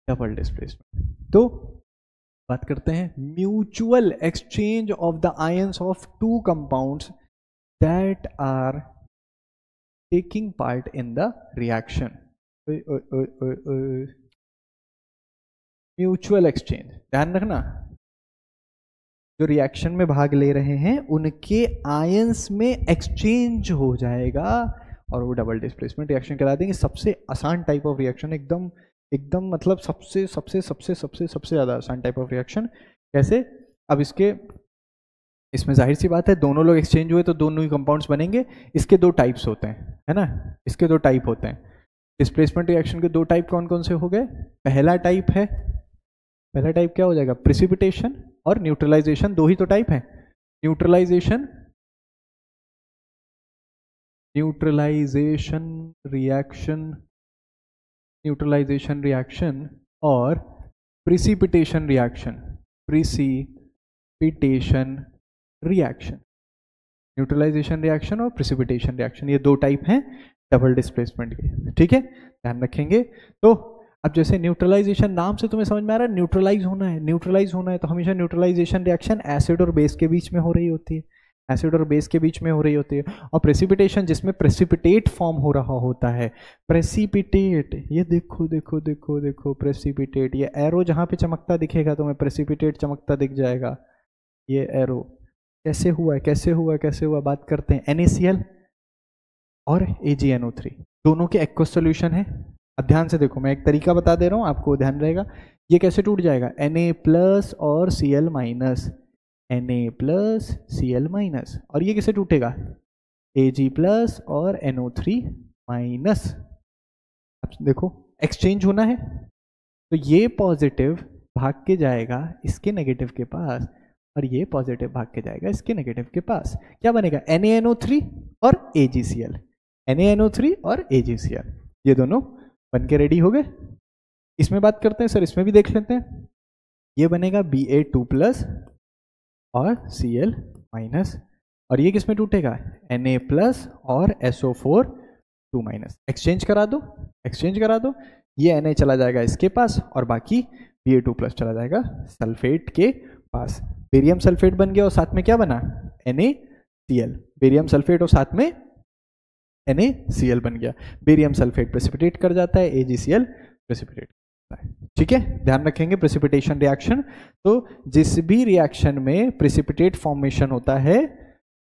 डबल डिस्प्लेसमेंट। तो बात करते हैं mutual exchange of the ions of two compounds that are taking part in the reaction. Mutual exchange, ध्यान रखना, जो रिएक्शन में भाग ले रहे हैं उनके आयंस में एक्सचेंज हो जाएगा और वो डबल डिस्प्लेसमेंट रिएक्शन करा देंगे। सबसे आसान टाइप ऑफ रिएक्शन, एकदम मतलब सबसे सबसे सबसे सबसे सबसे ज़्यादा आसान टाइप ऑफ रिएक्शन। कैसे? अब इसमें जाहिर सी बात है, दोनों लोग एक्सचेंज हुए तो दोनों ही कंपाउंड्स बनेंगे। इसके दो टाइप्स होते हैं, है ना, इसके दो टाइप होते हैं। डिस्प्लेसमेंट रिएक्शन के दो टाइप कौन कौन से हो गए? पहला टाइप क्या हो जाएगा? प्रिसिपिटेशन और न्यूट्रलाइजेशन। दो ही तो टाइप है, न्यूट्रलाइजेशन रिएक्शन और प्रिसिपिटेशन रिएक्शन। न्यूट्रलाइजेशन रिएक्शन और प्रिसिपिटेशन रिएक्शन, ये दो टाइप हैं डबल डिस्प्लेसमेंट के, ठीक है, ध्यान रखेंगे। तो अब जैसे न्यूट्रलाइजेशन, नाम से तुम्हें समझ में आ रहा है न्यूट्रलाइज होना है, तो हमेशा न्यूट्रलाइजेशन रिएक्शन एसिड और बेस के बीच में हो रही होती है, और प्रेसिपिटेशन जिसमें प्रेसिपिटेट फॉर्म हो रहा होता है। प्रेसिपिटेट, ये देखो प्रेसिपिटेट, ये एरो जहाँ पे चमकता दिखेगा तुम्हें प्रेसिपिटेट चमकता दिख जाएगा, ये एरो। कैसे हुआ बात करते हैं। NaCl और AgNO3 दोनों के एक्वस सोल्यूशन है। अब ध्यान से देखो, मैं एक तरीका बता दे रहा हूँ, आपको ध्यान रहेगा। ये कैसे टूट जाएगा? Na+ और Cl-, Na+Cl-, और ये कैसे टूटेगा? Ag+ और NO3-। अब देखो एक्सचेंज होना है, तो ये पॉजिटिव भाग के जाएगा इसके नेगेटिव के पास और ये पॉजिटिव भाग के जाएगा इसके नेगेटिव के पास। क्या बनेगा? NaNO3 और AgCl, NaNO3 और AgCl, ये दोनों बन के रेडी हो गए। इसमें बात करते हैं, सर इसमें भी देख लेते हैं। ये बनेगा Ba2+ और Cl-, और ये किसमें टूटेगा? Na+ और SO4-। एक्सचेंज करा दो, ये Na चला जाएगा इसके पास और बाकी Ba2+ चला जाएगा सल्फेट के पास। बेरियम सल्फेट बन गया और साथ में क्या बना? Na Cl, बेरियम सल्फेट और साथ में NaCl बन गया। बेरियम सल्फेट प्रेसिपिटेट कर जाता है, AgCl प्रेसिपिटेट करता है। ठीक है, ध्यान रखेंगे प्रेसिपिटेशन रिएक्शन। तो जिस भी रिएक्शन में प्रेसिपिटेट फॉर्मेशन होता है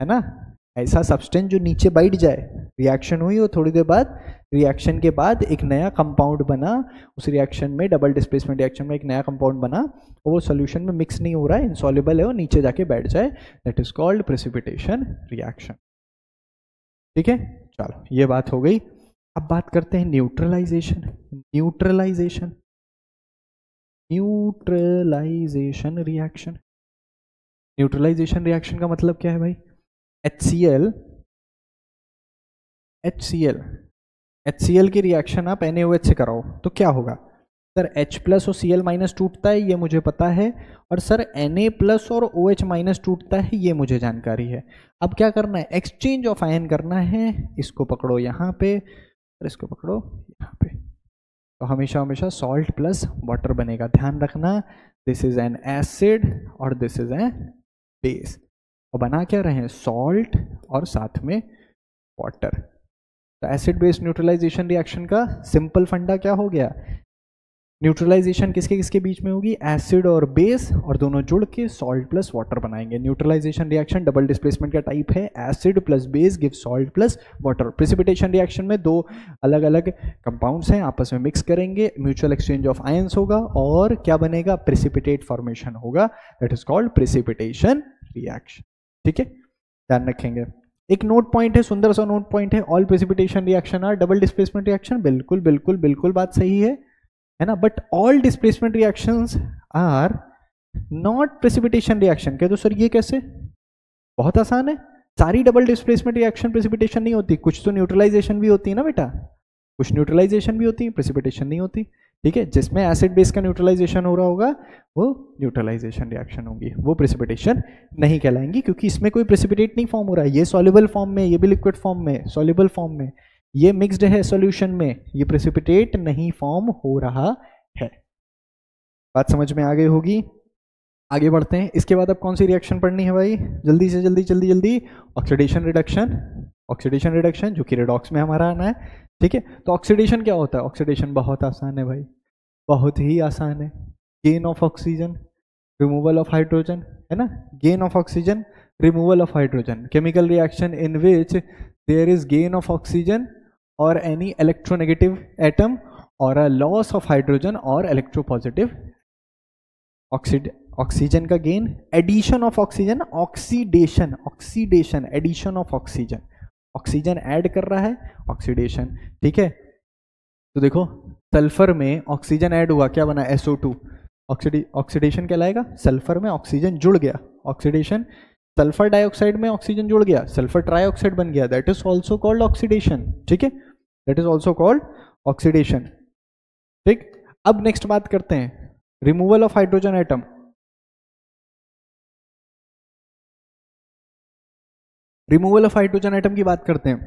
ना, ऐसा सब्सटेंस जो नीचे बैठ जाए, रिएक्शन हुई और थोड़ी देर बाद रिएक्शन के बाद एक नया कंपाउंड बना, उस रिएक्शन में डबल डिस्प्लेसमेंट रिएक्शन में एक नया कंपाउंड बना और वो सॉल्यूशन में मिक्स नहीं हो रहा है, इनसॉल्युबल है और नीचे जाके बैठ जाए, that is called precipitation reaction. ठीक है, चलो ये बात हो गई। अब बात करते हैं neutralisation. Neutralisation reaction. Neutralisation reaction का मतलब क्या है भाई? HCl की रिएक्शन आप NaOH से कराओ तो क्या होगा? सर H प्लस और Cl माइनस टूटता है, ये मुझे पता है, और सर Na प्लस और OH माइनस टूटता है, ये मुझे जानकारी है। अब क्या करना है? एक्सचेंज ऑफ आयन करना है। इसको पकड़ो यहाँ पे और इसको पकड़ो यहाँ पे, तो हमेशा हमेशा सॉल्ट प्लस वाटर बनेगा। ध्यान रखना, दिस इज एन एसिड और दिस इज एन बेस, और बना क्या रहे हैं? सॉल्ट और साथ में वाटर। तो एसिड बेस न्यूट्रलाइजेशन रिएक्शन का सिंपल फंडा क्या हो गया? न्यूट्रलाइजेशन किसके किसके बीच में होगी? एसिड और बेस, और दोनों जुड़ के सॉल्ट प्लस वाटर बनाएंगे। न्यूट्रलाइजेशन रिएक्शन डबल डिस्प्लेसमेंट का टाइप है, acid plus base give salt plus water. Precipitation reaction में दो अलग अलग कंपाउंड्स हैं, आपस में मिक्स करेंगे, म्यूचुअल एक्सचेंज ऑफ आयंस होगा और क्या बनेगा? प्रेसिपिटेट फॉर्मेशन होगा, that is called precipitation reaction. ठीक है, ध्यान रखेंगे। एक नोट पॉइंट है, सुंदर सा नोट पॉइंट है, all precipitation reaction are double displacement reaction. बिल्कुल बिल्कुल बिल्कुल बात सही है ना, but all displacement reactions are not precipitation reaction. कह दो सर ये कैसे? बहुत आसान है, सारी डबल डिस्प्लेसमेंट रिएक्शन प्रेसिपिटेशन नहीं होती, कुछ तो न्यूट्रलाइजेशन भी होती है ना बेटा, कुछ न्यूट्रलाइजेशन भी होती है, प्रेसिपिटेशन नहीं होती। ठीक है, जिसमें एसिड बेस का न्यूट्रलाइजेशन हो रहा होगा वो न्यूट्रलाइजेशन रिएक्शन होगी, वो प्रेसिपिटेशन नहीं कहलाएंगी, क्योंकि इसमें कोई प्रेसिपिटेट नहीं फॉर्म हो रहा है। ये सॉल्युबल फॉर्म में, ये भी लिक्विड फॉर्म में, सॉल्युबल फॉर्म में, ये मिक्स्ड है सॉल्यूशन में, ये प्रेसिपिटेट नहीं फॉर्म हो रहा है। बात समझ में आ गई होगी। आगे बढ़ते हैं। इसके बाद अब कौन सी रिएक्शन पढ़नी है भाई? जल्दी से जल्दी जल्दी जल्दी। Oxidation reduction. ऑक्सीडेशन रिडक्शन जो कि रेडॉक्स में हमारा आना है। ठीक है, तो ऑक्सीडेशन क्या होता है? ऑक्सीडेशन बहुत आसान है भाई, बहुत ही आसान है। Gain of oxygen, removal of hydrogen, है ना? Gain of oxygen, removal of hydrogen. Chemical reaction in which there is gain of oxygen or any electronegative atom or a loss of hydrogen or electropositive. Oxygen का gain, addition of oxygen, oxidation, oxidation, addition of oxygen, oxygen add कर रहा है, oxidation. ठीक है, तो देखो sulphur में oxygen add हुआ, क्या बना? SO2, ऑक्सीडेशन कहलाएगा। सल्फर में ऑक्सीजन जुड़ गया, ऑक्सीडेशन। सल्फर डाइऑक्साइड में ऑक्सीजन जुड़ गया, सल्फर ट्राइऑक्साइड बन गया, that is also called oxidation. ठीक है, that is also called oxidation. ठीक, अब नेक्स्ट बात करते हैं removal of hydrogen atom. Removal of hydrogen atom की बात करते हैं,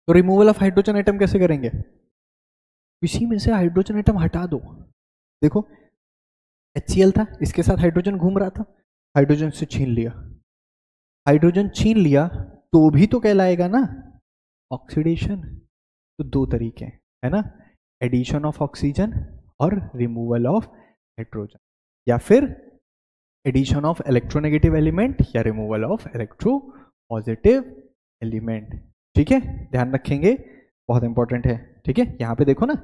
तो रिमूवल ऑफ हाइड्रोजन एटम कैसे करेंगे? इसी में से हाइड्रोजन एटम हटा दो। देखो HCl था, इसके साथ हाइड्रोजन घूम रहा था, हाइड्रोजन से छीन लिया, हाइड्रोजन छीन लिया तो भी तो कहलाएगा ना ऑक्सीडेशन। तो दो तरीके है ना, एडिशन ऑफ ऑक्सीजन और रिमूवल ऑफ हाइड्रोजन, या फिर एडिशन ऑफ इलेक्ट्रोनेगेटिव एलिमेंट या removal of electro positive element. ठीक है, ध्यान रखेंगे, बहुत इंपॉर्टेंट है। ठीक है, यहाँ पे देखो ना,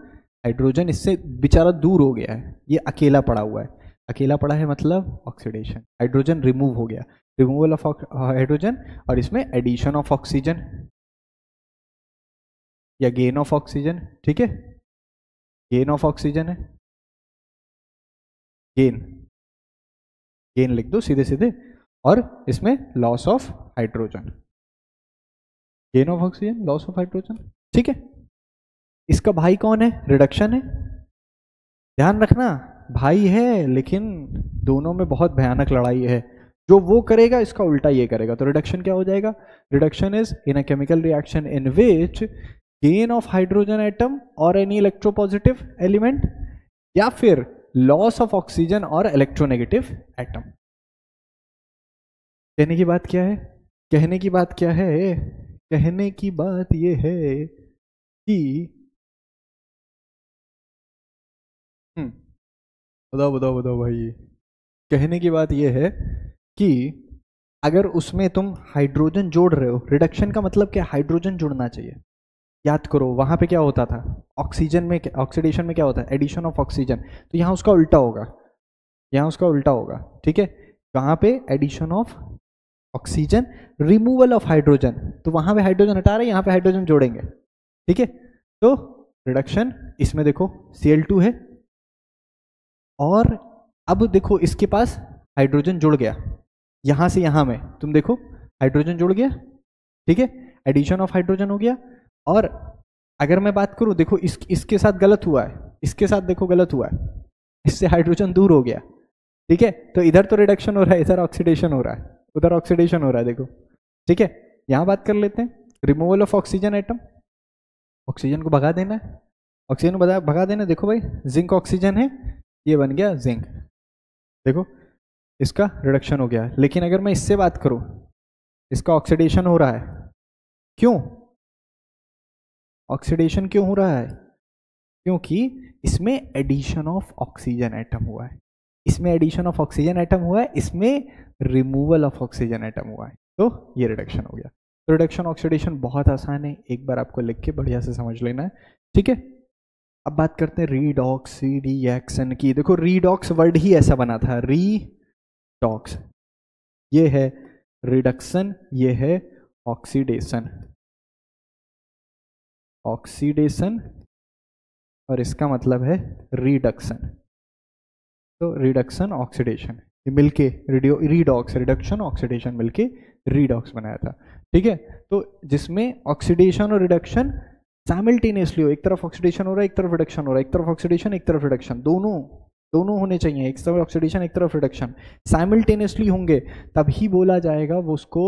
हाइड्रोजन इससे बेचारा दूर हो गया है, ये अकेला पड़ा हुआ है, अकेला पड़ा है मतलब ऑक्सीडेशन। हाइड्रोजन रिमूव हो गया, रिमूवल ऑफ हाइड्रोजन, और इसमें एडिशन ऑफ ऑक्सीजन या गेन ऑफ ऑक्सीजन। ठीक है, गेन ऑफ ऑक्सीजन है, गेन, गेन लिख दो सीधे सीधे, और इसमें loss of hydrogen, gain of oxygen, loss of hydrogen. ठीक है, इसका भाई कौन है? रिडक्शन है। ध्यान रखना, भाई है लेकिन दोनों में बहुत भयानक लड़ाई है, जो वो करेगा इसका उल्टा ये करेगा। तो रिडक्शन क्या हो जाएगा? Reduction is in a chemical reaction in which gain of hydrogen atom और एनी इलेक्ट्रोपॉजिटिव एलिमेंट, या फिर लॉस ऑफ ऑक्सीजन और इलेक्ट्रोनेगेटिव एटम। कहने की बात क्या है? कहने की बात क्या है, कहने की बात ये है कि हम्म, बताओ बताओ बताओ भाई। कहने की बात ये है कि अगर उसमें तुम हाइड्रोजन जोड़ रहे हो, रिडक्शन का मतलब क्या, हाइड्रोजन जुड़ना चाहिए। याद करो वहां पे क्या होता था, ऑक्सीजन में, ऑक्सीडेशन में क्या होता है, एडिशन ऑफ ऑक्सीजन। तो यहाँ उसका उल्टा होगा, यहाँ उसका उल्टा होगा, ठीक है। कहाँ पे, addition of oxygen, removal of hydrogen. तो वहां पे हाइड्रोजन हटा रहे हैं, यहाँ पे हाइड्रोजन जोड़ेंगे, ठीक है। तो रिडक्शन, इसमें देखो Cl2 है, और अब देखो इसके पास हाइड्रोजन जुड़ गया, यहां से यहां में तुम देखो हाइड्रोजन जुड़ गया, ठीक है, एडिशन ऑफ हाइड्रोजन हो गया। और अगर मैं बात करूं, देखो इसके साथ गलत हुआ है, इसके साथ देखो गलत हुआ है, इससे हाइड्रोजन दूर हो गया, ठीक है। तो इधर तो रिडक्शन हो रहा है, इधर ऑक्सीडेशन हो रहा है, उधर ऑक्सीडेशन हो रहा है, देखो, ठीक है। यहां बात कर लेते हैं, removal of oxygen atom, oxygen को भगा देना है, ऑक्सीजन को भगा देना, देखो भाई जिंक ऑक्सीजन है, ये बन गया जिंक, देखो इसका रिडक्शन हो गया है। लेकिन अगर मैं इससे बात करूं, इसका ऑक्सीडेशन हो रहा है, क्यों ऑक्सीडेशन क्यों हो रहा है, क्योंकि इसमें एडिशन ऑफ ऑक्सीजन एटम हुआ है, इसमें एडिशन ऑफ ऑक्सीजन एटम हुआ है, इसमें रिमूवल ऑफ ऑक्सीजन एटम हुआ है, तो ये रिडक्शन हो गया। तो रिडक्शन ऑक्सीडेशन बहुत आसान है, एक बार आपको लिख के बढ़िया से समझ लेना है, ठीक है। अब बात करते हैं रीडॉक्स रिएक्शन की। देखो रीडॉक्स वर्ड ही ऐसा बना था, रीडॉक्स, ये है रिडक्शन, ये है ऑक्सीडेशन, ऑक्सीडेशन, और इसका मतलब है रिडक्शन। तो रिडक्शन ऑक्सीडेशन, ये मिलके रीडॉक्स, रिडक्शन ऑक्सीडेशन मिलके रीडॉक्स बनाया था, ठीक है। तो जिसमें ऑक्सीडेशन और रिडक्शन साइमल्टेनियसली हो, एक तरफ ऑक्सीडेशन हो रहा है, एक तरफ रिडक्शन हो रहा है, एक तरफ ऑक्सीडेशन एक तरफ रिडक्शन, दोनों दोनों होने चाहिए, एक तरफ ऑक्सीडेशन एक तरफ रिडक्शन साइमल्टेनियसली होंगे तभी बोला जाएगा वो उसको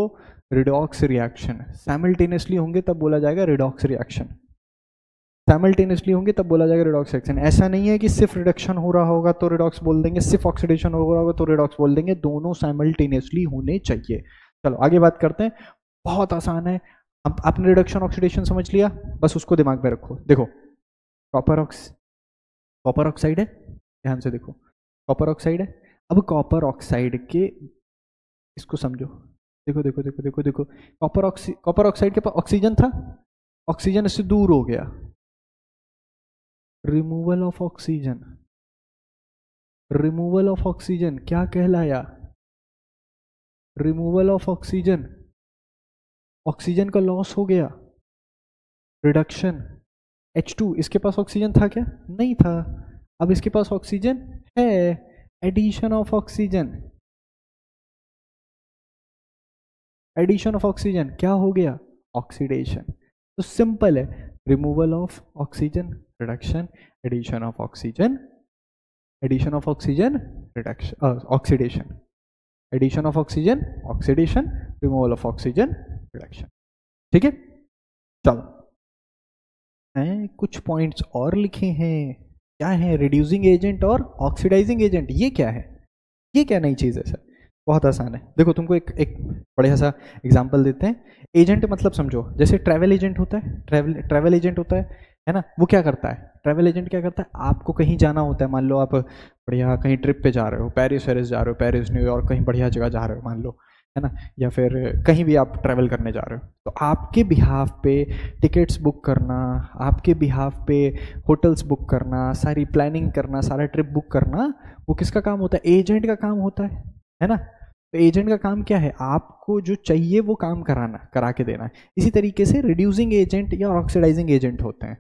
रिडॉक्स रिएक्शन, साइमल्टेनियसली होंगे तब बोला जाएगा रिडॉक्स रिएक्शन, साइमल्टेनियसली होंगे तब बोला जाएगा रिडॉक्स रिएक्शन। ऐसा नहीं है कि सिर्फ रिडक्शन हो रहा होगा तो रिडॉक्स बोल देंगे, सिर्फ ऑक्सीडेशन हो रहा होगा तो रिडॉक्स बोल देंगे, दोनों साइमल्टेनियसली होने चाहिए। चलो आगे बात करते हैं, बहुत आसान है। अब आपने रिडक्शन ऑक्सीडेशन समझ लिया, बस उसको दिमाग में रखो। देखो कॉपर ऑक्साइड है, ध्यान से देखो, कॉपर ऑक्साइड है। अब कॉपर ऑक्साइड के, इसको समझो, देखो देखो देखो देखो देखो, कॉपर ऑक्साइड के पास ऑक्सीजन था, ऑक्सीजन इससे दूर हो गया, removal of oxygen, removal of oxygen क्या कहलाया, रिमूवल ऑफ ऑक्सीजन, ऑक्सीजन का लॉस हो गया, रिडक्शन। H2, इसके पास ऑक्सीजन था क्या, नहीं था, अब इसके पास ऑक्सीजन है, addition of oxygen, addition of oxygen क्या हो गया, ऑक्सीडेशन। तो सिंपल है, removal of oxygen reduction, addition of oxygen, addition of oxygen reduction, oxidation, addition of oxygen oxidation, removal of oxygen reduction, ठीक है। चलो कुछ पॉइंट्स और लिखे हैं, क्या है, रिड्यूसिंग एजेंट और ऑक्सीडाइजिंग एजेंट, ये क्या है, ये क्या नई चीज़ है सर, बहुत आसान है। देखो तुमको एक बढ़िया सा एग्जांपल देते हैं। एजेंट मतलब समझो, जैसे ट्रैवल एजेंट होता है, ट्रैवल एजेंट होता है ना, वो क्या करता है, ट्रैवल एजेंट क्या करता है, आपको कहीं जाना होता है, मान लो आप बढ़िया कहीं ट्रिप पे जा रहे हो, पेरिस वेरिस जा रहे हो, पेरिस न्यूयॉर्क कहीं बढ़िया जगह जा रहे हो मान लो, है ना, या फिर कहीं भी आप ट्रैवल करने जा रहे हो, तो आपके बिहाफ पे टिकट्स बुक करना, आपके बिहाफ पे होटल्स बुक करना, सारी प्लानिंग करना, सारा ट्रिप बुक करना, वो किसका काम होता है, एजेंट का काम होता है ना। तो एजेंट का काम क्या है, आपको जो चाहिए वो काम करा के देना है। इसी तरीके से रिड्यूसिंग एजेंट या ऑक्सीडाइजिंग एजेंट होते हैं,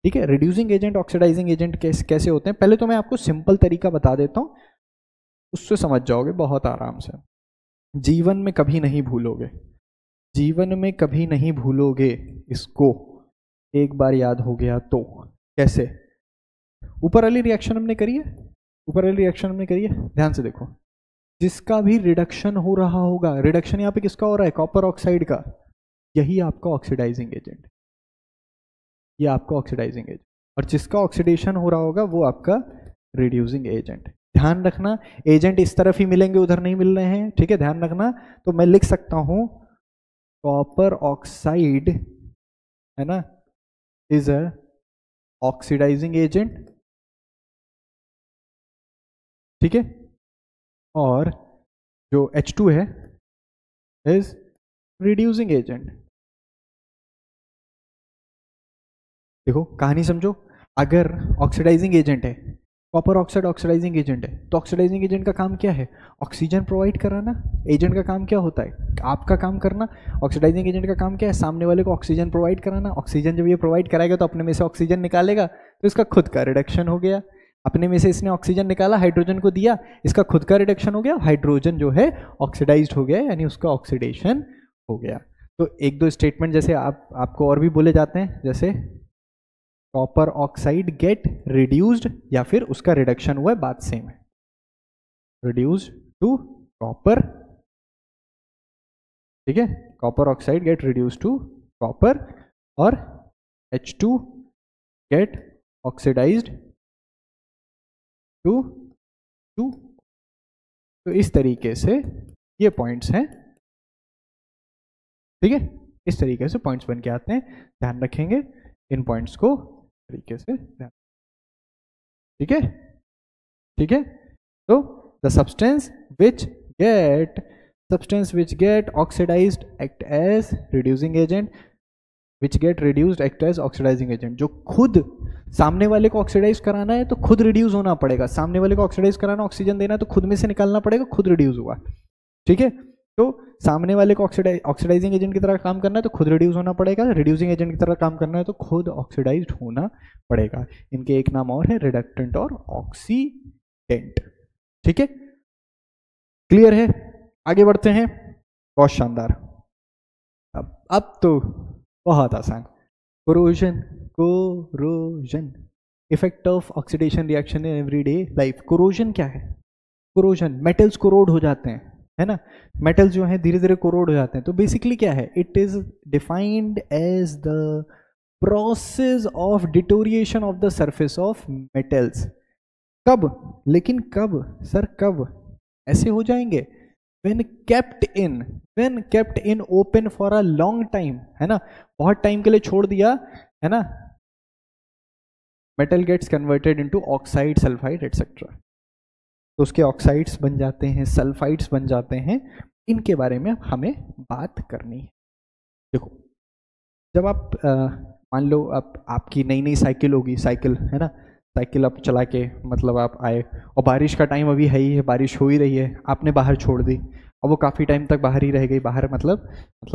ठीक है। रिड्यूसिंग एजेंट ऑक्सीडाइजिंग एजेंट कैसे होते हैं, पहले तो मैं आपको सिंपल तरीका बता देता हूँ, उससे समझ जाओगे बहुत आराम से। जीवन में कभी नहीं भूलोगे, जीवन में कभी नहीं भूलोगे इसको, एक बार याद हो गया तो। कैसे, ऊपर वाली रिएक्शन हमने करी है, ऊपर वाली रिएक्शन हमने करी है, ध्यान से देखो, जिसका भी रिडक्शन हो रहा होगा, रिडक्शन यहाँ पे किसका हो रहा है, कॉपर ऑक्साइड का, यही आपका ऑक्सीडाइजिंग एजेंट, ये आपका ऑक्सीडाइजिंग एजेंट, और जिसका ऑक्सीडेशन हो रहा होगा वो आपका रिड्यूसिंग एजेंट। ध्यान रखना, एजेंट इस तरफ ही मिलेंगे, उधर नहीं मिल रहे हैं, ठीक है, ध्यान रखना। तो मैं लिख सकता हूं कॉपर ऑक्साइड है ना इज अ ऑक्सीडाइजिंग एजेंट, ठीक है, और जो H2 है इज रिड्यूसिंग एजेंट। देखो कहानी समझो, अगर ऑक्सीडाइजिंग एजेंट है, कॉपर ऑक्साइड ऑक्सीडाइजिंग एजेंट है, तो ऑक्सीडाइजिंग एजेंट का काम क्या है? ऑक्सीजन प्रोवाइड कराना। एजेंट का काम क्या होता है? आपका काम करना। ऑक्सीडाइजिंग एजेंट का काम क्या है? सामने वाले को ऑक्सीजन प्रोवाइड कराना। ऑक्सीजन जब ये प्रोवाइड कराएगा तो अपने में से ऑक्सीजन निकालेगा, तो इसका खुद का रिडक्शन हो गया। अपने में से इसने ऑक्सीजन निकाला, हाइड्रोजन को दिया, इसका खुद का रिडक्शन हो गया, हाइड्रोजन जो है ऑक्सीडाइज्ड हो गया, यानी उसका ऑक्सीडेशन हो गया। तो एक दो स्टेटमेंट जैसे आपको और भी बोले जाते हैं, जैसे कॉपर ऑक्साइड गेट रिड्यूस्ड, या फिर उसका रिडक्शन हुआ है, बात सेम है, रिड्यूस्ड टू कॉपर, ठीक है, copper oxide get reduced to copper, और H2 गेट ऑक्सीडाइज्ड टू तो इस तरीके से ये पॉइंट्स हैं, ठीक है, इस तरीके से पॉइंट्स बन के आते हैं। ध्यान रखेंगे इन पॉइंट्स को तरीके से, ठीक है, ठीक है। तो the substance which get oxidised act as reducing agent, which get reduced act as oxidising agent. जो खुद सामने वाले को ऑक्सीडाइज कराना है तो खुद रिड्यूस होना पड़ेगा, सामने वाले को ऑक्सीडाइज कराना, ऑक्सीजन देना है तो खुद में से निकालना पड़ेगा, खुद रिड्यूस हुआ, ठीक है। तो सामने वाले को ऑक्सीडाइजिंग एजेंट की तरह काम करना है तो खुद रिड्यूस होना पड़ेगा, रिड्यूसिंग एजेंट की तरह काम करना है तो खुद ऑक्सीडाइज्ड होना पड़ेगा। इनके एक नाम और है, रिडक्टेंट और ऑक्सीडेंट, ठीक है, क्लियर है। आगे बढ़ते हैं, बहुत शानदार। अब तो बहुत आसान, corrosion effect of oxidation reaction in everyday life. Corrosion क्या है? कोरोजन, मेटल्स कोरोड हो जाते हैं, है ना, मेटल्स जो है धीरे धीरे कोरोड हो जाते हैं। तो बेसिकली क्या है? It is defined as the process of deterioration of the surface of metals. कब? लेकिन कब सर, कब ऐसे हो जाएंगे? when kept in open for a long time, है ना, बहुत टाइम के लिए छोड़ दिया, है ना, metal gets converted into oxide, sulfide etc. तो उसके ऑक्साइड्स बन जाते हैं, सल्फाइड्स बन जाते हैं। इनके बारे में हमें बात करनी है। देखो, जब आप मान लो आपकी नई नई साइकिल होगी, साइकिल है ना, साइकिल आप चला के मतलब आप आए और बारिश का टाइम अभी है ही है, बारिश हो ही रही है, आपने बाहर छोड़ दी और वो काफ़ी टाइम तक बाहर ही रह गई। बाहर मतलब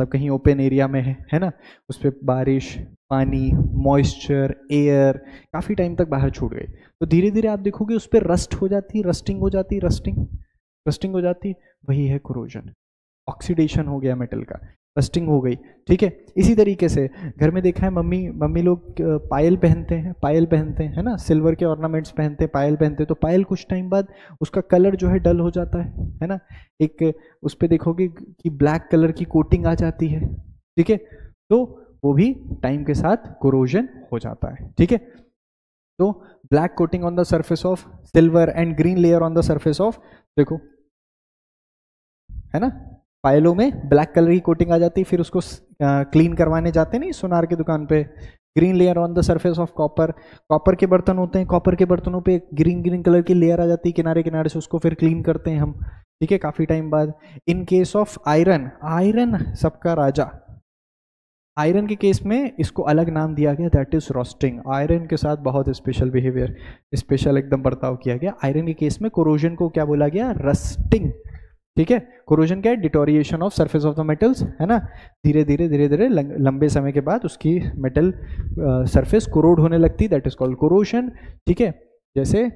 कहीं ओपन एरिया में है ना, उस पर बारिश, पानी, मॉइस्चर, एयर काफ़ी टाइम तक बाहर छूट गई। तो धीरे धीरे आप देखोगे उस पर रस्ट हो जाती, रस्टिंग हो जाती, रस्टिंग हो जाती, वही है कोरोजन। ऑक्सीडेशन हो गया मेटल का, रस्टिंग हो गई, ठीक है। इसी तरीके से घर में देखा है मम्मी लोग पायल पहनते हैं, है ना, सिल्वर के ऑर्नामेंट्स पहनते हैं, पायल पहनते हैं, तो पायल कुछ टाइम बाद उसका कलर जो है डल हो जाता है ना, एक उस पर देखोगे कि ब्लैक कलर की कोटिंग आ जाती है, ठीक है, तो वो भी टाइम के साथ कोरोजन हो जाता है, ठीक है। तो black coating on the surface of silver and green layer on the surface of, देखो है ना, पायलों में ब्लैक कलर की कोटिंग आ जाती है, फिर उसको क्लीन करवाने जाते नहीं सुनार की दुकान पे, green layer on the surface of copper के बर्तन होते हैं, कॉपर के बर्तनों पे ग्रीन कलर की लेयर आ जाती है किनारे किनारे से, उसको फिर क्लीन करते हैं हम, ठीक है, काफी टाइम बाद। इन केस ऑफ आयरन सबका राजा, आयरन के केस में इसको अलग नाम दिया गया, दैट इज रोस्टिंग। आयरन के साथ बहुत स्पेशल बिहेवियर, स्पेशल एकदम बर्ताव किया गया। आयरन के केस में कोरोजन को क्या बोला गया? रस्टिंग, ठीक है। कोरोजन क्या है? Deterioration of surface of the metals, है ना, धीरे धीरे लंबे समय के बाद उसकी मेटल सरफेस कोरोड होने लगती, दैट इज कॉल्ड कोरोजन, ठीक है। जैसे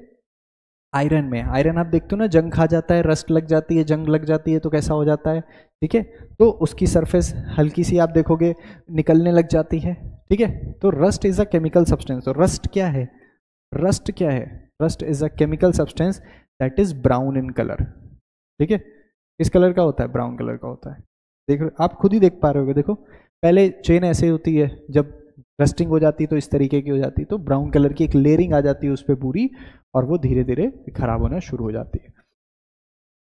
आयरन में, आयरन आप देखते हो ना, जंग खा जाता है, रस्ट लग जाती है, जंग लग जाती है, तो कैसा हो जाता है, ठीक है, तो उसकी सरफेस हल्की सी आप देखोगे निकलने लग जाती है, ठीक है। तो rust is a chemical substance. तो रस्ट क्या है? Rust is a chemical substance that is brown in colour, ठीक है। किस कलर का होता है? ब्राउन कलर का होता है। देख आप खुद ही देख पा रहे होगे, देखो पहले चेन ऐसे होती है, जब रस्टिंग हो जाती है तो इस तरीके की हो जाती है, तो ब्राउन कलर की एक लेयरिंग आ जाती है उस पर पूरी, और वो धीरे धीरे खराब होना शुरू हो जाती है।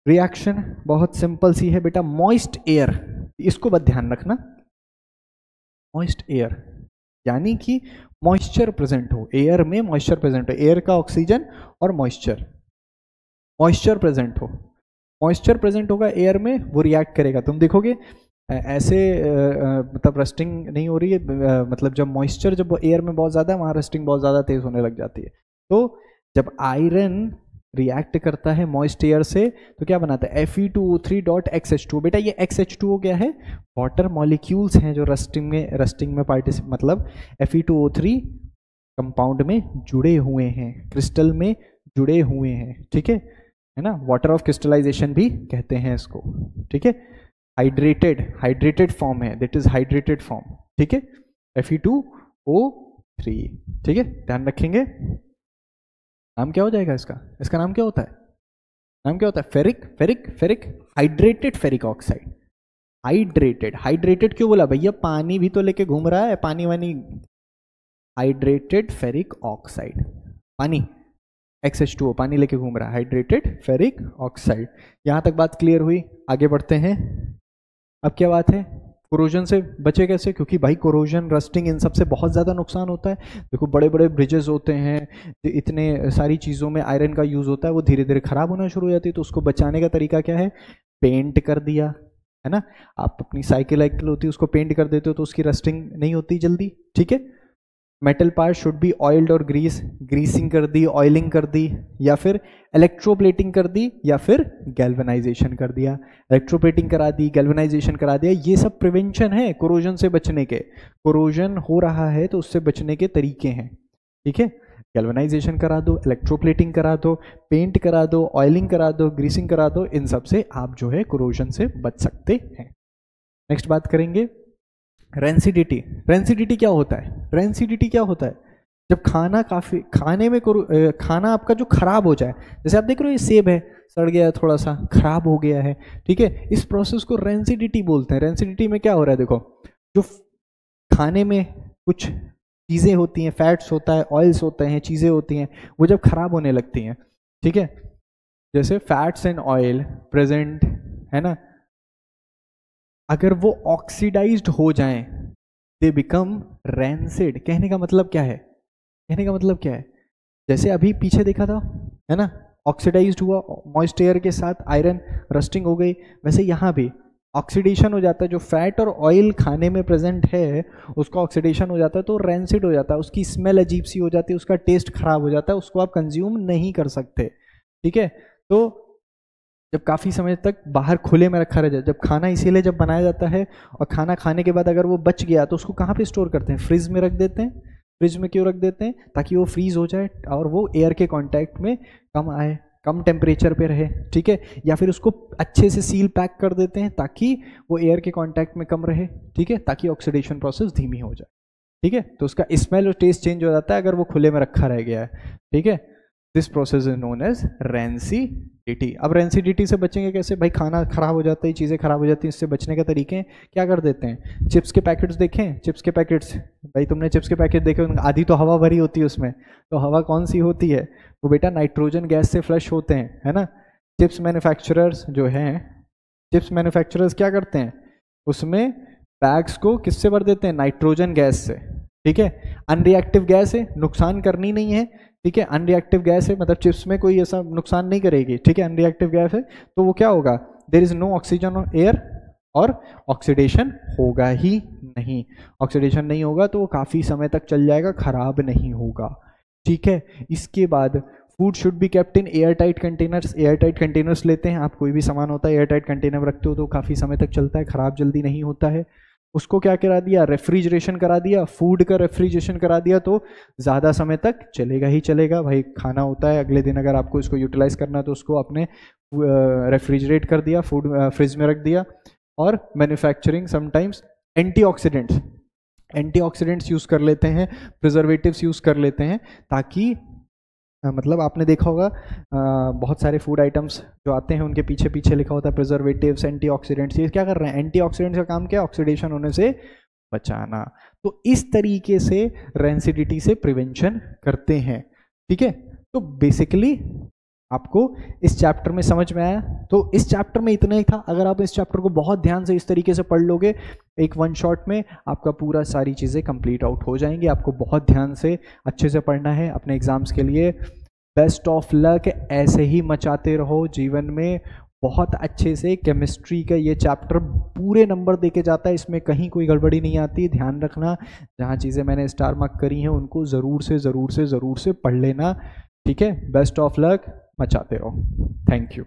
रिएक्शन बहुत सिंपल सी है बेटा, मॉइस्ट एयर इसको बस ध्यान रखना, मॉइस्ट एयर यानी कि मॉइस्चर प्रेजेंट हो, एयर में मॉइस्चर प्रेजेंट हो, एयर का ऑक्सीजन और मॉइस्चर प्रेजेंट हो, मॉइस्चर प्रेजेंट होगा एयर में, वो रिएक्ट करेगा। तुम देखोगे ऐसे मतलब रस्टिंग नहीं हो रही है, मतलब जब मॉइस्चर जब एयर में बहुत ज़्यादा है वहाँ रस्टिंग बहुत ज़्यादा तेज होने लग जाती है। तो जब आयरन रिएक्ट करता है मॉइस्ट एयर से तो क्या बनाता है, Fe2O3.XH2। बेटा ये XH2O क्या है, वाटर मॉलिक्यूल्स हैं जो रस्टिंग में पार्टिसिपेट मतलब Fe2O3 कंपाउंड में जुड़े हुए हैं, क्रिस्टल में जुड़े हुए हैं, ठीक है ना, वाटर ऑफ क्रिस्टलाइजेशन भी कहते हैं इसको, ठीक है। हाइड्रेटेड फॉर्म है, दैट इज हाइड्रेटेड फॉर्म, ठीक है, Fe2O3, ठीक है, ध्यान रखेंगे। नाम क्या हो जाएगा इसका नाम क्या होता है, ferric hydrated ferric oxide. Hydrated क्यों बोला भैया, पानी भी तो लेके घूम रहा है, पानी वानी, हाइड्रेटेड फेरिक ऑक्साइड, पानी XH2O पानी लेके घूम रहा है, हाइड्रेटेड फेरिक ऑक्साइड। यहां तक बात क्लियर हुई, आगे बढ़ते हैं। अब क्या बात है, कोरोजन से बचे कैसे, क्योंकि भाई कोरोजन रस्टिंग इन सब से बहुत ज़्यादा नुकसान होता है। देखो बड़े बड़े ब्रिजेस होते हैं, इतने सारी चीज़ों में आयरन का यूज़ होता है, वो धीरे धीरे खराब होना शुरू हो जाती है। तो उसको बचाने का तरीका क्या है, पेंट कर दिया, है ना। आप अपनी साइकिल होती है उसको पेंट कर देते हो तो उसकी रस्टिंग नहीं होती जल्दी, ठीक है। Metal part should be oiled और ग्रीसिंग कर दी, ऑयलिंग कर दी, या फिर इलेक्ट्रोप्लेटिंग कर दी, या फिर गैल्वेनाइजेशन कर दिया। इलेक्ट्रोप्लेटिंग करा दी, गैल्वेनाइजेशन करा दिया, ये सब प्रिवेंशन है कोरोजन से बचने के। कोरोजन हो रहा है तो उससे बचने के तरीके हैं, ठीक है। गैल्वेनाइजेशन करा दो, इलेक्ट्रोप्लेटिंग करा दो, पेंट करा दो, ऑयलिंग करा दो, ग्रीसिंग करा दो, इन सब से आप जो है कोरोजन से बच सकते हैं। नेक्स्ट बात करेंगे रेंसिडिटी क्या होता है, रेंसिडिटी क्या होता है, जब खाना आपका जो खराब हो जाए, जैसे आप देख रहे हो ये सेब है, सड़ गया, थोड़ा सा खराब हो गया है, ठीक है, इस प्रोसेस को रेंसिडिटी बोलते हैं। रेंसिडिटी में क्या हो रहा है, देखो जो खाने में कुछ चीज़ें होती हैं, फैट्स होता है, ऑयल्स होते हैं, चीज़ें होती हैं, वो जब खराब होने लगती हैं, ठीक है, जैसे फैट्स एंड ऑयल प्रेजेंट है ना, अगर वो ऑक्सीडाइज्ड हो जाएं दे बिकम रैंसिड। कहने का मतलब क्या है, जैसे अभी पीछे देखा था, है ना, ऑक्सीडाइज्ड हुआ मॉइस्ट एयर के साथ, आयरन रस्टिंग हो गई, वैसे यहाँ भी ऑक्सीडेशन हो जाता है, जो फैट और ऑयल खाने में प्रेजेंट है उसका ऑक्सीडेशन हो जाता है तो रैंसिड हो जाता है, उसकी स्मेल अजीब सी हो जाती है, उसका टेस्ट खराब हो जाता है, उसको आप कंज्यूम नहीं कर सकते, ठीक है। तो जब काफ़ी समय तक बाहर खुले में रखा रह जाए, जब खाना इसीलिए जब बनाया जाता है और खाना खाने के बाद अगर वो बच गया तो उसको कहाँ पे स्टोर करते हैं, फ्रिज में रख देते हैं। फ्रिज में क्यों रख देते हैं, ताकि वो फ्रीज हो जाए और वो एयर के कांटेक्ट में कम आए, कम टेम्परेचर पे रहे, ठीक है, या फिर उसको अच्छे से सील पैक कर देते हैं ताकि वो एयर के कांटेक्ट में कम रहे, ठीक है, ताकि ऑक्सीडेशन प्रोसेस धीमी हो जाए, ठीक है। तो उसका स्मेल और टेस्ट चेंज हो जाता है अगर वो खुले में रखा रह गया है, ठीक है। This process is known as rancidity. अब रेंसिडिटी से बचेंगे कैसे, भाई खाना खराब हो जाता है, चीज़ें खराब हो जाती हैं, इससे बचने के तरीके क्या कर देते हैं, चिप्स के पैकेट्स देखें, चिप्स के पैकेट्स, भाई तुमने चिप्स के पैकेट देखे, आधी तो हवा भरी होती है उसमें, तो हवा कौन सी होती है, वो बेटा नाइट्रोजन गैस से फ्लश होते हैं, है ना। चिप्स मैन्युफैक्चरर्स जो हैं, चिप्स मैन्युफैक्चरर्स क्या करते हैं, उसमें बैग्स को किससे भर देते हैं, नाइट्रोजन गैस से, ठीक है। अनरिएक्टिव गैस है, नुकसान करनी नहीं है, ठीक है, अनरिएक्टिव गैस है, मतलब चिप्स में कोई ऐसा नुकसान नहीं करेगी, ठीक है, अनरिएक्टिव गैस है, तो वो क्या होगा, देयर इज नो ऑक्सीजन और एयर, और ऑक्सीडेशन होगा ही नहीं, ऑक्सीडेशन नहीं होगा तो वो काफ़ी समय तक चल जाएगा, खराब नहीं होगा, ठीक है। इसके बाद food should be kept in air tight containers. Air tight containers लेते हैं आप, कोई भी सामान होता है एयर टाइट कंटेनर में रखते हो तो काफ़ी समय तक चलता है, खराब जल्दी नहीं होता है। उसको क्या करा दिया, रेफ्रिजरेशन करा दिया, फूड का रेफ्रिजरेशन करा दिया तो ज़्यादा समय तक चलेगा ही चलेगा। भाई खाना होता है, अगले दिन अगर आपको इसको यूटिलाइज करना है तो उसको आपने रेफ्रिजरेट कर दिया, फूड फ्रिज में रख दिया। और मैन्युफैक्चरिंग समटाइम्स एंटीऑक्सीडेंट्स यूज़ कर लेते हैं, प्रिजर्वेटिव्स यूज़ कर लेते हैं, ताकि मतलब आपने देखा होगा बहुत सारे फूड आइटम्स जो आते हैं उनके पीछे पीछे लिखा होता है प्रिजर्वेटिव्स, एंटीऑक्सीडेंट्स। ये क्या कर रहे हैं, एंटीऑक्सीडेंट्स का काम क्या है, ऑक्सीडेशन होने से बचाना। तो इस तरीके से रेंसिडिटी से प्रिवेंशन करते हैं, ठीक है। तो बेसिकली आपको इस चैप्टर में समझ में आया? तो इस चैप्टर में इतना ही था। अगर आप इस चैप्टर को बहुत ध्यान से इस तरीके से पढ़ लोगे, एक वन शॉट में आपका पूरा सारी चीज़ें कंप्लीट आउट हो जाएंगी। आपको बहुत ध्यान से अच्छे से पढ़ना है अपने एग्जाम्स के लिए। बेस्ट ऑफ लक, ऐसे ही मचाते रहो जीवन में बहुत अच्छे से। केमिस्ट्री का ये चैप्टर पूरे नंबर देके जाता है, इसमें कहीं कोई गड़बड़ी नहीं आती। ध्यान रखना, जहाँ चीज़ें मैंने स्टार मार्क करी हैं उनको ज़रूर से पढ़ लेना, ठीक है। बेस्ट ऑफ लक, मचाते रहो। Thank you.